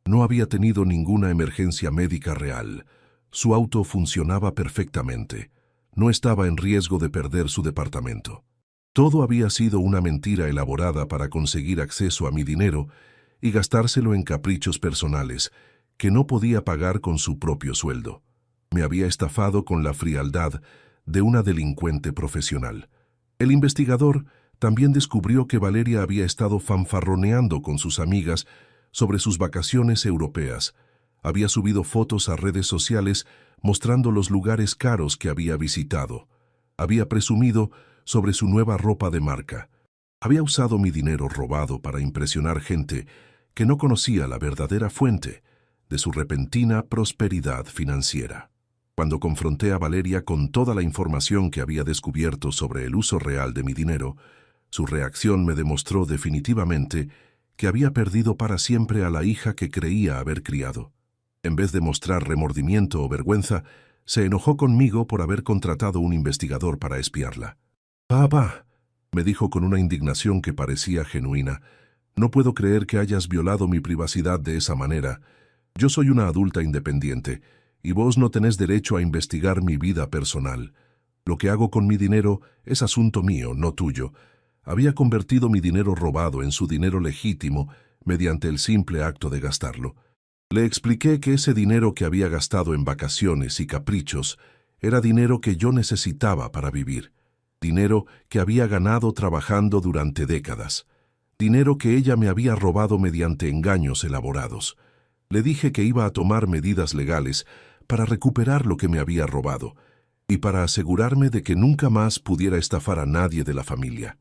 No había tenido ninguna emergencia médica real. Su auto funcionaba perfectamente. No estaba en riesgo de perder su departamento. Todo había sido una mentira elaborada para conseguir acceso a mi dinero y gastárselo en caprichos personales que no podía pagar con su propio sueldo. Me había estafado con la frialdad de una delincuente profesional. El investigador también descubrió que Valeria había estado fanfarroneando con sus amigas sobre sus vacaciones europeas. Había subido fotos a redes sociales mostrando los lugares caros que había visitado. Había presumido sobre su nueva ropa de marca. Había usado mi dinero robado para impresionar gente que no conocía la verdadera fuente de su repentina prosperidad financiera. Cuando confronté a Valeria con toda la información que había descubierto sobre el uso real de mi dinero, su reacción me demostró definitivamente que había perdido para siempre a la hija que creía haber criado. En vez de mostrar remordimiento o vergüenza, se enojó conmigo por haber contratado un investigador para espiarla. «Papá», me dijo con una indignación que parecía genuina, «no puedo creer que hayas violado mi privacidad de esa manera. Yo soy una adulta independiente, y vos no tenés derecho a investigar mi vida personal. Lo que hago con mi dinero es asunto mío, no tuyo». Había convertido mi dinero robado en su dinero legítimo mediante el simple acto de gastarlo. Le expliqué que ese dinero que había gastado en vacaciones y caprichos era dinero que yo necesitaba para vivir, dinero que había ganado trabajando durante décadas, dinero que ella me había robado mediante engaños elaborados. Le dije que iba a tomar medidas legales para recuperar lo que me había robado y para asegurarme de que nunca más pudiera estafar a nadie de la familia.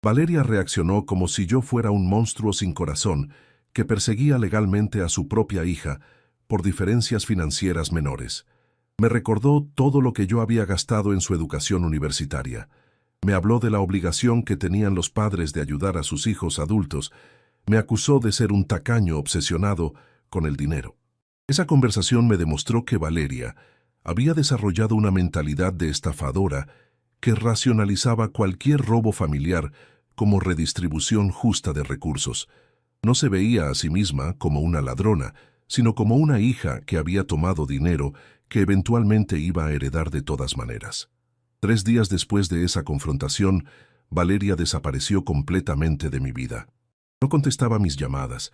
Valeria reaccionó como si yo fuera un monstruo sin corazón que perseguía legalmente a su propia hija por diferencias financieras menores. Me recordó todo lo que yo había gastado en su educación universitaria. Me habló de la obligación que tenían los padres de ayudar a sus hijos adultos. Me acusó de ser un tacaño obsesionado con el dinero. Esa conversación me demostró que Valeria había desarrollado una mentalidad de estafadora que racionalizaba cualquier robo familiar como redistribución justa de recursos. No se veía a sí misma como una ladrona, sino como una hija que había tomado dinero que eventualmente iba a heredar de todas maneras. 3 días después de esa confrontación, Valeria desapareció completamente de mi vida. No contestaba mis llamadas,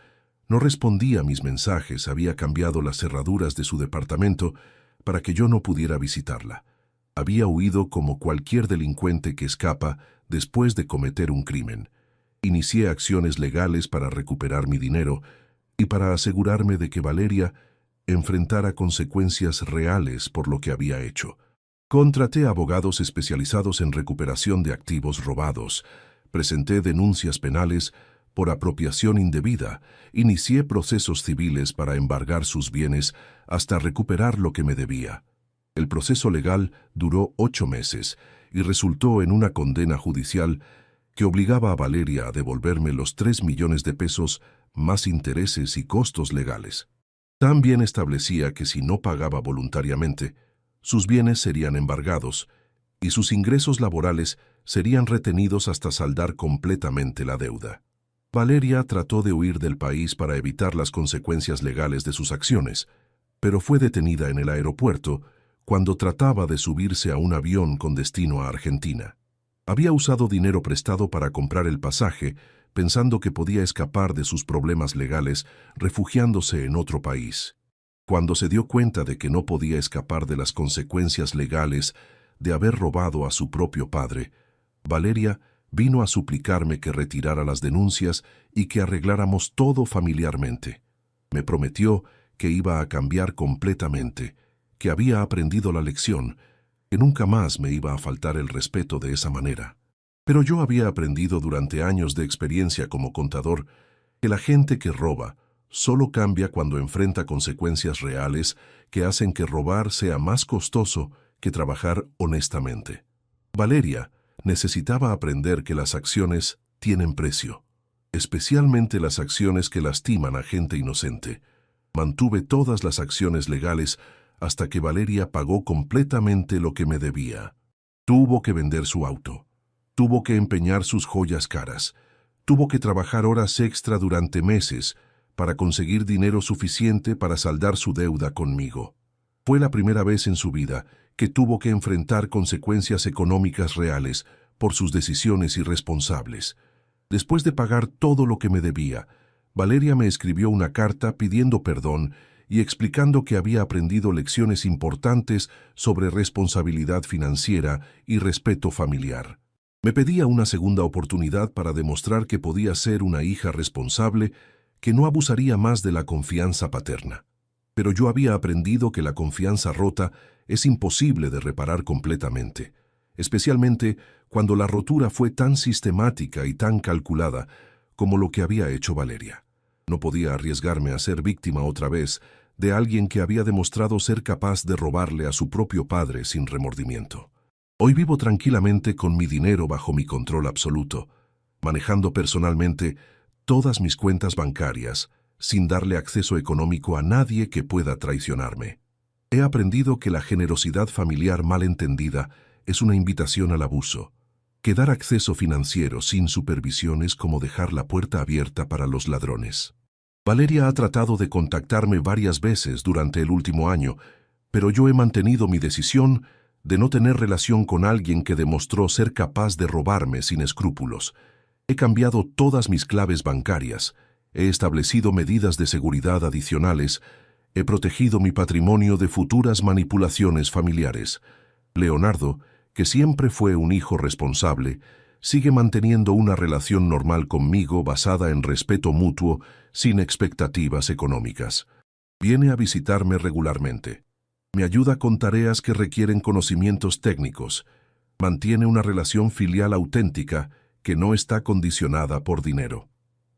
no respondía a mis mensajes, había cambiado las cerraduras de su departamento para que yo no pudiera visitarla. Había huido como cualquier delincuente que escapa después de cometer un crimen. Inicié acciones legales para recuperar mi dinero y para asegurarme de que Valeria enfrentara consecuencias reales por lo que había hecho. Contraté abogados especializados en recuperación de activos robados, presenté denuncias penales por apropiación indebida, inicié procesos civiles para embargar sus bienes hasta recuperar lo que me debía. El proceso legal duró 8 meses y resultó en una condena judicial que obligaba a Valeria a devolverme los 3 millones de pesos más intereses y costos legales. También establecía que si no pagaba voluntariamente, sus bienes serían embargados y sus ingresos laborales serían retenidos hasta saldar completamente la deuda. Valeria trató de huir del país para evitar las consecuencias legales de sus acciones, pero fue detenida en el aeropuerto cuando trataba de subirse a un avión con destino a Argentina. Había usado dinero prestado para comprar el pasaje, pensando que podía escapar de sus problemas legales refugiándose en otro país. Cuando se dio cuenta de que no podía escapar de las consecuencias legales de haber robado a su propio padre, Valeria vino a suplicarme que retirara las denuncias y que arregláramos todo familiarmente. Me prometió que iba a cambiar completamente, que había aprendido la lección, que nunca más me iba a faltar el respeto de esa manera. Pero yo había aprendido durante años de experiencia como contador que la gente que roba solo cambia cuando enfrenta consecuencias reales que hacen que robar sea más costoso que trabajar honestamente. Valeria necesitaba aprender que las acciones tienen precio, especialmente las acciones que lastiman a gente inocente. Mantuve todas las acciones legales hasta que Valeria pagó completamente lo que me debía. Tuvo que vender su auto, tuvo que empeñar sus joyas caras, tuvo que trabajar horas extra durante meses para conseguir dinero suficiente para saldar su deuda conmigo. Fue la primera vez en su vida que tuvo que enfrentar consecuencias económicas reales por sus decisiones irresponsables. Después de pagar todo lo que me debía, Valeria me escribió una carta pidiendo perdón y explicando que había aprendido lecciones importantes sobre responsabilidad financiera y respeto familiar. Me pedía una segunda oportunidad para demostrar que podía ser una hija responsable que no abusaría más de la confianza paterna. Pero yo había aprendido que la confianza rota es imposible de reparar completamente, especialmente cuando la rotura fue tan sistemática y tan calculada como lo que había hecho Valeria. No podía arriesgarme a ser víctima otra vez de alguien que había demostrado ser capaz de robarle a su propio padre sin remordimiento. Hoy vivo tranquilamente con mi dinero bajo mi control absoluto, manejando personalmente todas mis cuentas bancarias, sin darle acceso económico a nadie que pueda traicionarme. He aprendido que la generosidad familiar mal entendida es una invitación al abuso, que dar acceso financiero sin supervisión es como dejar la puerta abierta para los ladrones. Valeria ha tratado de contactarme varias veces durante el último año, pero yo he mantenido mi decisión de no tener relación con alguien que demostró ser capaz de robarme sin escrúpulos. He cambiado todas mis claves bancarias, he establecido medidas de seguridad adicionales, he protegido mi patrimonio de futuras manipulaciones familiares. Leonardo, que siempre fue un hijo responsable, sigue manteniendo una relación normal conmigo basada en respeto mutuo, sin expectativas económicas. Viene a visitarme regularmente. Me ayuda con tareas que requieren conocimientos técnicos. Mantiene una relación filial auténtica que no está condicionada por dinero.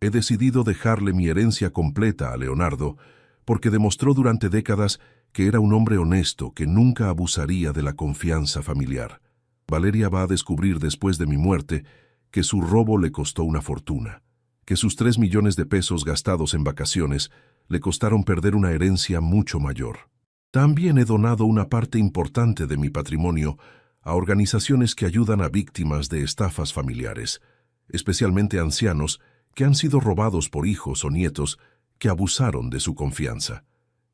He decidido dejarle mi herencia completa a Leonardo porque demostró durante décadas que era un hombre honesto que nunca abusaría de la confianza familiar. Valeria va a descubrir después de mi muerte que su robo le costó una fortuna, que sus 3 millones de pesos gastados en vacaciones le costaron perder una herencia mucho mayor. También he donado una parte importante de mi patrimonio a organizaciones que ayudan a víctimas de estafas familiares, especialmente ancianos que han sido robados por hijos o nietos que abusaron de su confianza.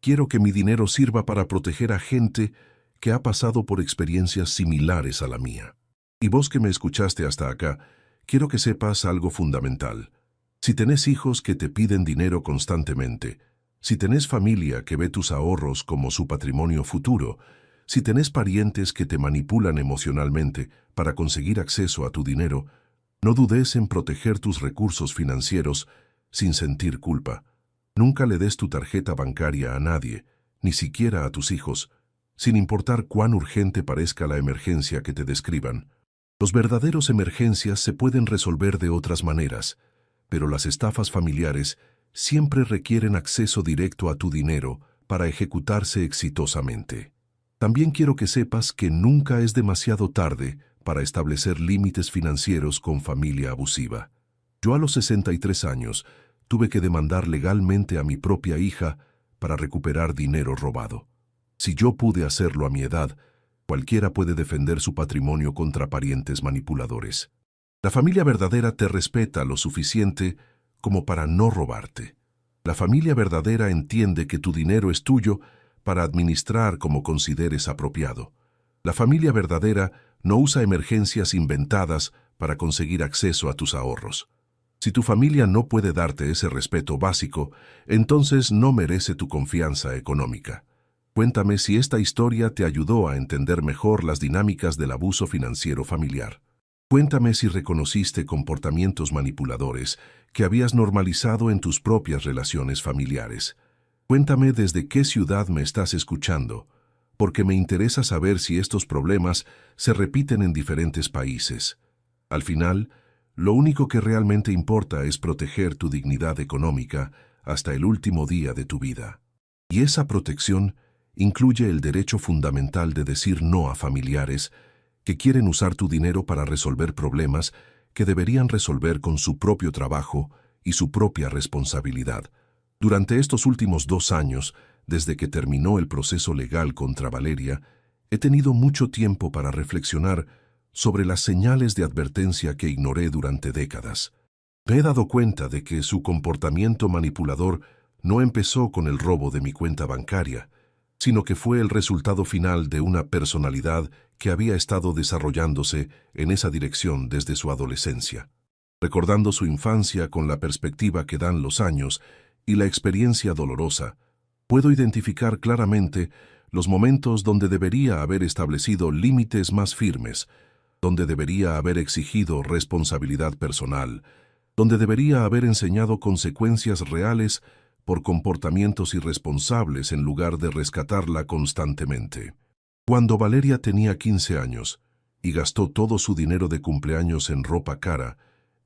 Quiero que mi dinero sirva para proteger a gente que ha pasado por experiencias similares a la mía. Y vos que me escuchaste hasta acá, quiero que sepas algo fundamental. Si tenés hijos que te piden dinero constantemente, si tenés familia que ve tus ahorros como su patrimonio futuro, si tenés parientes que te manipulan emocionalmente para conseguir acceso a tu dinero, no dudes en proteger tus recursos financieros sin sentir culpa. Nunca le des tu tarjeta bancaria a nadie, ni siquiera a tus hijos, sin importar cuán urgente parezca la emergencia que te describan. Los verdaderos emergencias se pueden resolver de otras maneras, pero las estafas familiares siempre requieren acceso directo a tu dinero para ejecutarse exitosamente. También quiero que sepas que nunca es demasiado tarde para establecer límites financieros con familia abusiva. Yo a los 63 años tuve que demandar legalmente a mi propia hija para recuperar dinero robado. Si yo pude hacerlo a mi edad, cualquiera puede defender su patrimonio contra parientes manipuladores. La familia verdadera te respeta lo suficiente como para no robarte. La familia verdadera entiende que tu dinero es tuyo para administrar como consideres apropiado. La familia verdadera no usa emergencias inventadas para conseguir acceso a tus ahorros. Si tu familia no puede darte ese respeto básico, entonces no merece tu confianza económica. Cuéntame si esta historia te ayudó a entender mejor las dinámicas del abuso financiero familiar. Cuéntame si reconociste comportamientos manipuladores que habías normalizado en tus propias relaciones familiares. Cuéntame desde qué ciudad me estás escuchando, porque me interesa saber si estos problemas se repiten en diferentes países. Al final, lo único que realmente importa es proteger tu dignidad económica hasta el último día de tu vida. Y esa protección incluye el derecho fundamental de decir no a familiares que quieren usar tu dinero para resolver problemas que deberían resolver con su propio trabajo y su propia responsabilidad. Durante estos últimos 2 años, desde que terminó el proceso legal contra Valeria, he tenido mucho tiempo para reflexionar sobre las señales de advertencia que ignoré durante décadas. Me he dado cuenta de que su comportamiento manipulador no empezó con el robo de mi cuenta bancaria, sino que fue el resultado final de una personalidad que había estado desarrollándose en esa dirección desde su adolescencia. Recordando su infancia con la perspectiva que dan los años y la experiencia dolorosa, puedo identificar claramente los momentos donde debería haber establecido límites más firmes, donde debería haber exigido responsabilidad personal, donde debería haber enseñado consecuencias reales por comportamientos irresponsables en lugar de rescatarla constantemente. Cuando Valeria tenía 15 años y gastó todo su dinero de cumpleaños en ropa cara,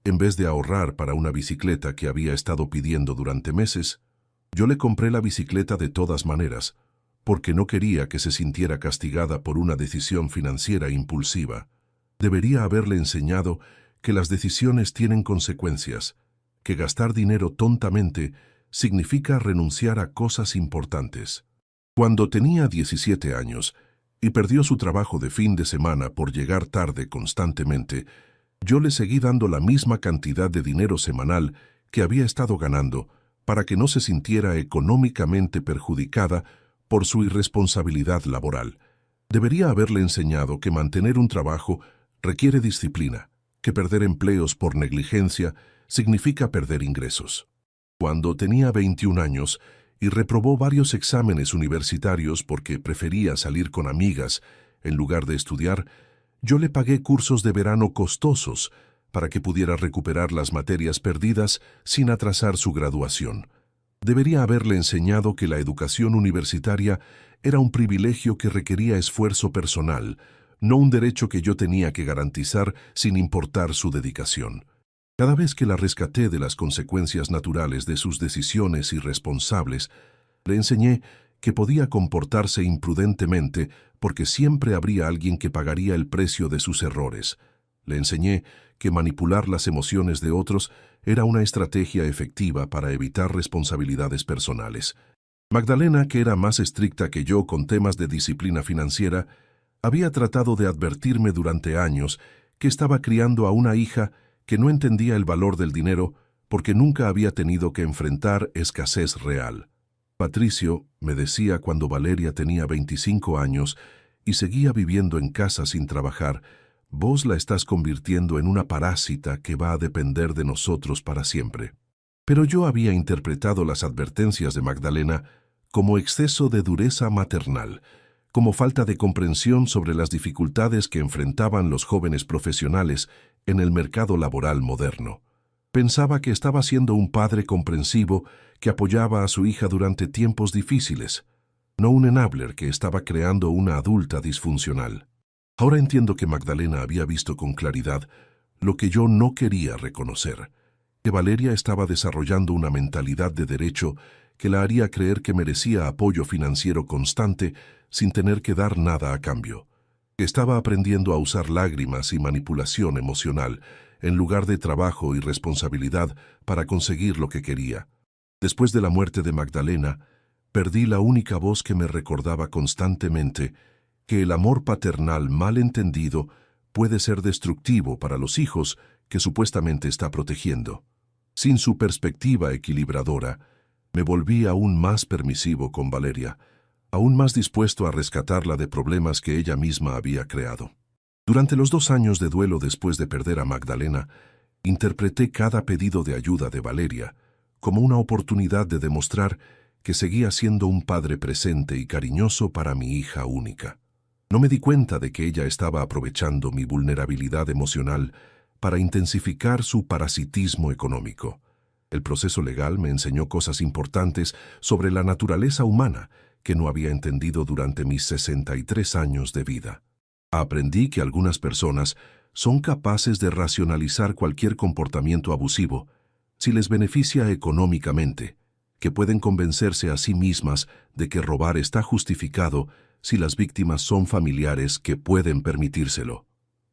en vez de ahorrar para una bicicleta que había estado pidiendo durante meses, yo le compré la bicicleta de todas maneras, porque no quería que se sintiera castigada por una decisión financiera impulsiva. Debería haberle enseñado que las decisiones tienen consecuencias, que gastar dinero tontamente significa renunciar a cosas importantes. Cuando tenía 17 años y perdió su trabajo de fin de semana por llegar tarde constantemente, yo le seguí dando la misma cantidad de dinero semanal que había estado ganando para que no se sintiera económicamente perjudicada por su irresponsabilidad laboral. Debería haberle enseñado que mantener un trabajo requiere disciplina, que perder empleos por negligencia significa perder ingresos. Cuando tenía 21 años y reprobó varios exámenes universitarios porque prefería salir con amigas en lugar de estudiar, yo le pagué cursos de verano costosos para que pudiera recuperar las materias perdidas sin atrasar su graduación. Debería haberle enseñado que la educación universitaria era un privilegio que requería esfuerzo personal, no un derecho que yo tenía que garantizar sin importar su dedicación. Cada vez que la rescaté de las consecuencias naturales de sus decisiones irresponsables, le enseñé que podía comportarse imprudentemente porque siempre habría alguien que pagaría el precio de sus errores. Le enseñé que manipular las emociones de otros era una estrategia efectiva para evitar responsabilidades personales. Magdalena, que era más estricta que yo con temas de disciplina financiera, había tratado de advertirme durante años que estaba criando a una hija que no entendía el valor del dinero porque nunca había tenido que enfrentar escasez real. Patricio, me decía cuando Valeria tenía 25 años y seguía viviendo en casa sin trabajar, vos la estás convirtiendo en una parásita que va a depender de nosotros para siempre. Pero yo había interpretado las advertencias de Magdalena como exceso de dureza maternal, como falta de comprensión sobre las dificultades que enfrentaban los jóvenes profesionales en el mercado laboral moderno. Pensaba que estaba siendo un padre comprensivo que apoyaba a su hija durante tiempos difíciles, no un enabler que estaba creando una adulta disfuncional. Ahora entiendo que Magdalena había visto con claridad lo que yo no quería reconocer, que Valeria estaba desarrollando una mentalidad de derecho que la haría creer que merecía apoyo financiero constante sin tener que dar nada a cambio, que estaba aprendiendo a usar lágrimas y manipulación emocional en lugar de trabajo y responsabilidad para conseguir lo que quería. Después de la muerte de Magdalena, perdí la única voz que me recordaba constantemente que el amor paternal mal entendido puede ser destructivo para los hijos que supuestamente está protegiendo. Sin su perspectiva equilibradora, me volví aún más permisivo con Valeria, aún más dispuesto a rescatarla de problemas que ella misma había creado. Durante los 2 años de duelo después de perder a Magdalena, interpreté cada pedido de ayuda de Valeria como una oportunidad de demostrar que seguía siendo un padre presente y cariñoso para mi hija única. No me di cuenta de que ella estaba aprovechando mi vulnerabilidad emocional para intensificar su parasitismo económico. El proceso legal me enseñó cosas importantes sobre la naturaleza humana que no había entendido durante mis 63 años de vida. Aprendí que algunas personas son capaces de racionalizar cualquier comportamiento abusivo si les beneficia económicamente, que pueden convencerse a sí mismas de que robar está justificado si las víctimas son familiares que pueden permitírselo.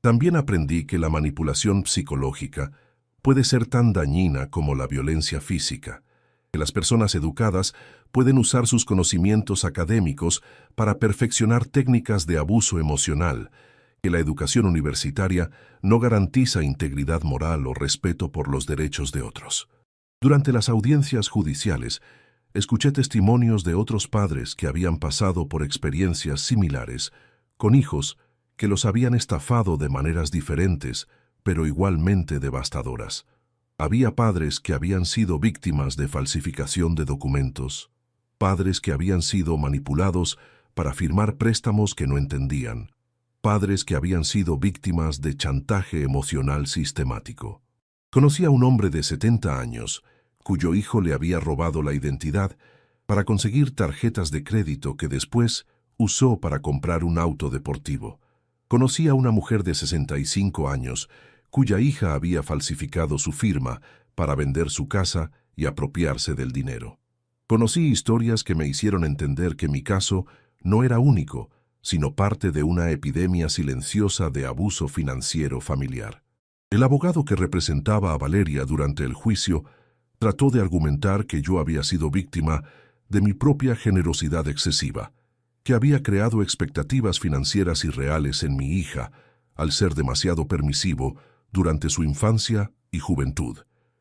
También aprendí que la manipulación psicológica puede ser tan dañina como la violencia física, que las personas educadas pueden usar sus conocimientos académicos para perfeccionar técnicas de abuso emocional, que la educación universitaria no garantiza integridad moral o respeto por los derechos de otros. Durante las audiencias judiciales, escuché testimonios de otros padres que habían pasado por experiencias similares, con hijos que los habían estafado de maneras diferentes, pero igualmente devastadoras. Había padres que habían sido víctimas de falsificación de documentos, padres que habían sido manipulados para firmar préstamos que no entendían, padres que habían sido víctimas de chantaje emocional sistemático. Conocí a un hombre de 70 años, cuyo hijo le había robado la identidad para conseguir tarjetas de crédito que después usó para comprar un auto deportivo. Conocí a una mujer de 65 años, cuya hija había falsificado su firma para vender su casa y apropiarse del dinero. Conocí historias que me hicieron entender que mi caso no era único, sino parte de una epidemia silenciosa de abuso financiero familiar. El abogado que representaba a Valeria durante el juicio trató de argumentar que yo había sido víctima de mi propia generosidad excesiva, que había creado expectativas financieras irreales en mi hija al ser demasiado permisivo durante su infancia y juventud.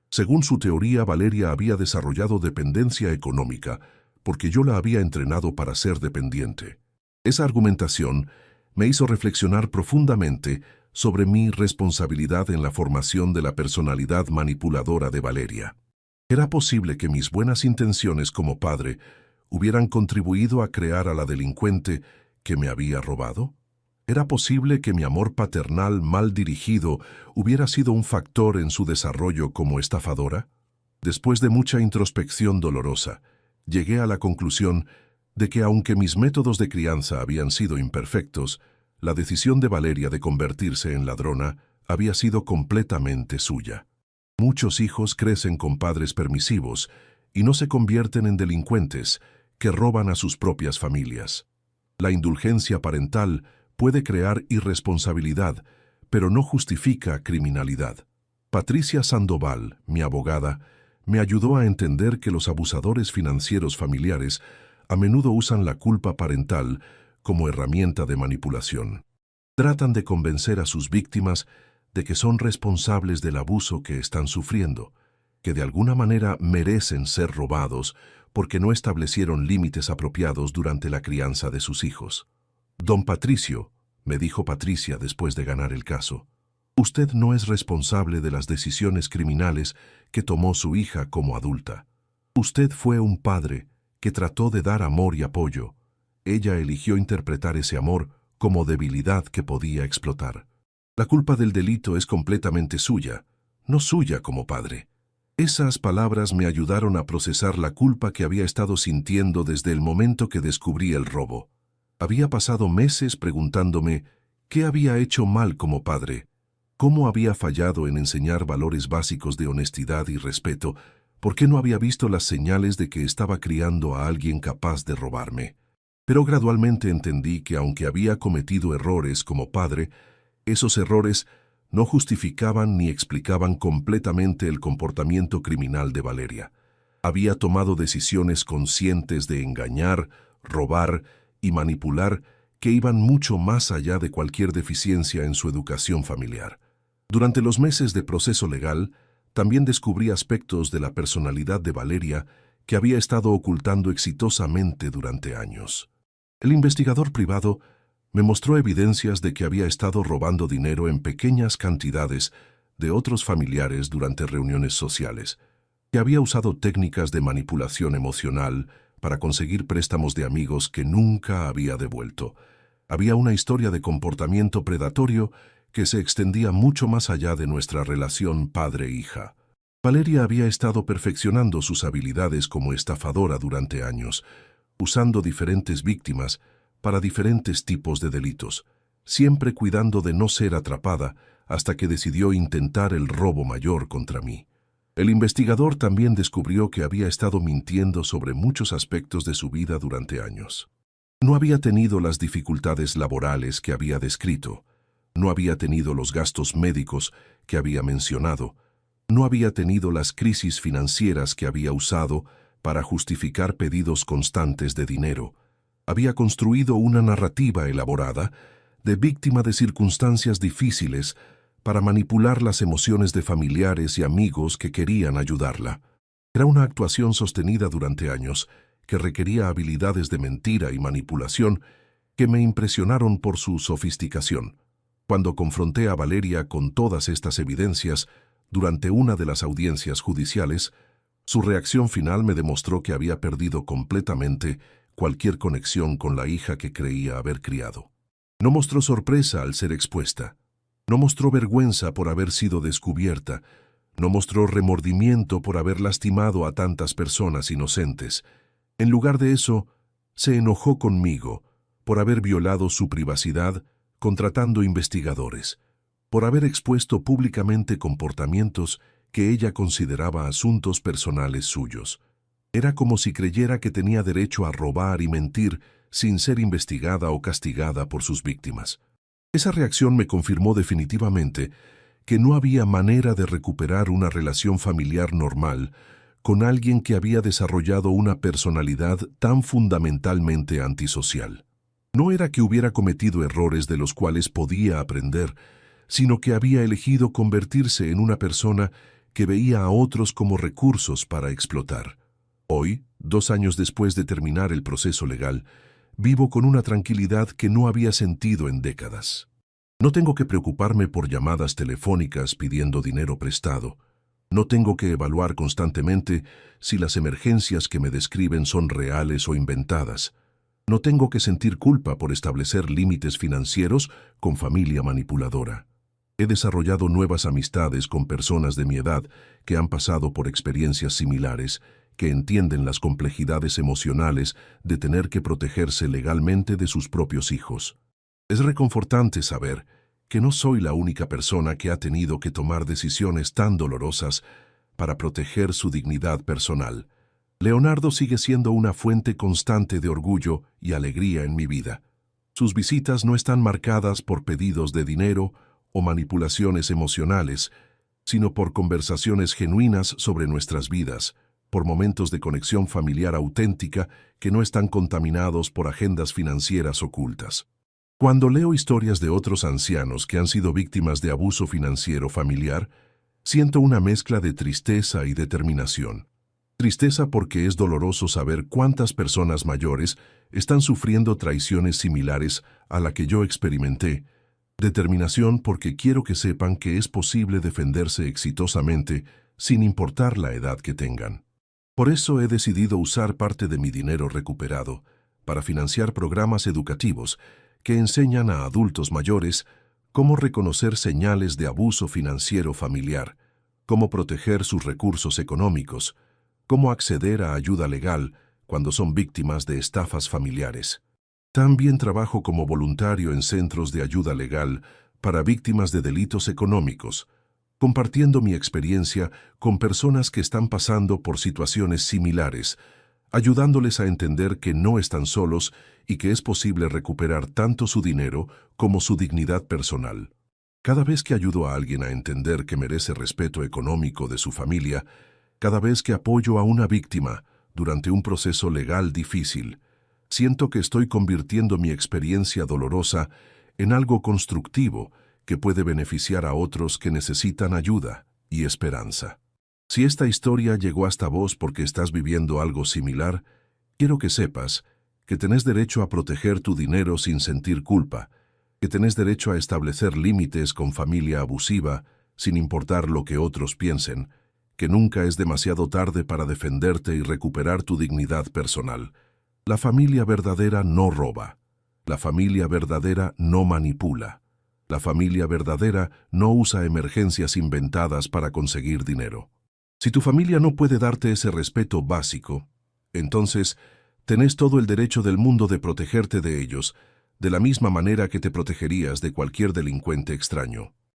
Según su teoría, Valeria había desarrollado dependencia económica porque yo la había entrenado para ser dependiente. Esa argumentación me hizo reflexionar profundamente sobre mi responsabilidad en la formación de la personalidad manipuladora de Valeria. ¿Era posible que mis buenas intenciones como padre hubieran contribuido a crear a la delincuente que me había robado? ¿Era posible que mi amor paternal mal dirigido hubiera sido un factor en su desarrollo como estafadora? Después de mucha introspección dolorosa, llegué a la conclusión de que aunque mis métodos de crianza habían sido imperfectos, la decisión de Valeria de convertirse en ladrona había sido completamente suya. Muchos hijos crecen con padres permisivos y no se convierten en delincuentes que roban a sus propias familias. La indulgencia parental puede crear irresponsabilidad, pero no justifica criminalidad. Patricia Sandoval, mi abogada, me ayudó a entender que los abusadores financieros familiares a menudo usan la culpa parental como herramienta de manipulación. Tratan de convencer a sus víctimas de que son responsables del abuso que están sufriendo, que de alguna manera merecen ser robados porque no establecieron límites apropiados durante la crianza de sus hijos. Don Patricio, me dijo Patricia después de ganar el caso, usted no es responsable de las decisiones criminales que tomó su hija como adulta. Usted fue un padre que trató de dar amor y apoyo. Ella eligió interpretar ese amor como debilidad que podía explotar. La culpa del delito es completamente suya, no suya como padre. Esas palabras me ayudaron a procesar la culpa que había estado sintiendo desde el momento que descubrí el robo. Había pasado meses preguntándome qué había hecho mal como padre, cómo había fallado en enseñar valores básicos de honestidad y respeto, por qué no había visto las señales de que estaba criando a alguien capaz de robarme. Pero gradualmente entendí que aunque había cometido errores como padre, esos errores no justificaban ni explicaban completamente el comportamiento criminal de Valeria. Había tomado decisiones conscientes de engañar, robar y manipular que iban mucho más allá de cualquier deficiencia en su educación familiar. Durante los meses de proceso legal, también descubrí aspectos de la personalidad de Valeria que había estado ocultando exitosamente durante años. El investigador privado me mostró evidencias de que había estado robando dinero en pequeñas cantidades de otros familiares durante reuniones sociales, que había usado técnicas de manipulación emocional para conseguir préstamos de amigos que nunca había devuelto. Había una historia de comportamiento predatorio que se extendía mucho más allá de nuestra relación padre-hija. Valeria había estado perfeccionando sus habilidades como estafadora durante años, usando diferentes víctimas para diferentes tipos de delitos, siempre cuidando de no ser atrapada hasta que decidió intentar el robo mayor contra mí. El investigador también descubrió que había estado mintiendo sobre muchos aspectos de su vida durante años. No había tenido las dificultades laborales que había descrito, no había tenido los gastos médicos que había mencionado, no había tenido las crisis financieras que había usado para justificar pedidos constantes de dinero. Había construido una narrativa elaborada de víctima de circunstancias difíciles para manipular las emociones de familiares y amigos que querían ayudarla. Era una actuación sostenida durante años que requería habilidades de mentira y manipulación que me impresionaron por su sofisticación. Cuando confronté a Valeria con todas estas evidencias durante una de las audiencias judiciales, su reacción final me demostró que había perdido completamente cualquier conexión con la hija que creía haber criado. No mostró sorpresa al ser expuesta. No mostró vergüenza por haber sido descubierta. No mostró remordimiento por haber lastimado a tantas personas inocentes. En lugar de eso, se enojó conmigo por haber violado su privacidad contratando investigadores, por haber expuesto públicamente comportamientos que ella consideraba asuntos personales suyos. Era como si creyera que tenía derecho a robar y mentir sin ser investigada o castigada por sus víctimas. Esa reacción me confirmó definitivamente que no había manera de recuperar una relación familiar normal con alguien que había desarrollado una personalidad tan fundamentalmente antisocial. No era que hubiera cometido errores de los cuales podía aprender, sino que había elegido convertirse en una persona que veía a otros como recursos para explotar. Hoy, 2 años después de terminar el proceso legal, vivo con una tranquilidad que no había sentido en décadas. No tengo que preocuparme por llamadas telefónicas pidiendo dinero prestado. No tengo que evaluar constantemente si las emergencias que me describen son reales o inventadas. No tengo que sentir culpa por establecer límites financieros con familia manipuladora. He desarrollado nuevas amistades con personas de mi edad que han pasado por experiencias similares, que entienden las complejidades emocionales de tener que protegerse legalmente de sus propios hijos. Es reconfortante saber que no soy la única persona que ha tenido que tomar decisiones tan dolorosas para proteger su dignidad personal. Leonardo sigue siendo una fuente constante de orgullo y alegría en mi vida. Sus visitas no están marcadas por pedidos de dinero o manipulaciones emocionales, sino por conversaciones genuinas sobre nuestras vidas, por momentos de conexión familiar auténtica que no están contaminados por agendas financieras ocultas. Cuando leo historias de otros ancianos que han sido víctimas de abuso financiero familiar, siento una mezcla de tristeza y determinación. Tristeza porque es doloroso saber cuántas personas mayores están sufriendo traiciones similares a la que yo experimenté. Determinación porque quiero que sepan que es posible defenderse exitosamente sin importar la edad que tengan. Por eso he decidido usar parte de mi dinero recuperado para financiar programas educativos que enseñan a adultos mayores cómo reconocer señales de abuso financiero familiar, cómo proteger sus recursos económicos, cómo acceder a ayuda legal cuando son víctimas de estafas familiares. También trabajo como voluntario en centros de ayuda legal para víctimas de delitos económicos, compartiendo mi experiencia con personas que están pasando por situaciones similares, ayudándoles a entender que no están solos y que es posible recuperar tanto su dinero como su dignidad personal. Cada vez que ayudo a alguien a entender que merece respeto económico de su familia, cada vez que apoyo a una víctima durante un proceso legal difícil, siento que estoy convirtiendo mi experiencia dolorosa en algo constructivo que puede beneficiar a otros que necesitan ayuda y esperanza. Si esta historia llegó hasta vos porque estás viviendo algo similar, quiero que sepas que tenés derecho a proteger tu dinero sin sentir culpa, que tenés derecho a establecer límites con familia abusiva sin importar lo que otros piensen, que nunca es demasiado tarde para defenderte y recuperar tu dignidad personal. La familia verdadera no roba. La familia verdadera no manipula. La familia verdadera no usa emergencias inventadas para conseguir dinero. Si tu familia no puede darte ese respeto básico, entonces tenés todo el derecho del mundo de protegerte de ellos, de la misma manera que te protegerías de cualquier delincuente extraño.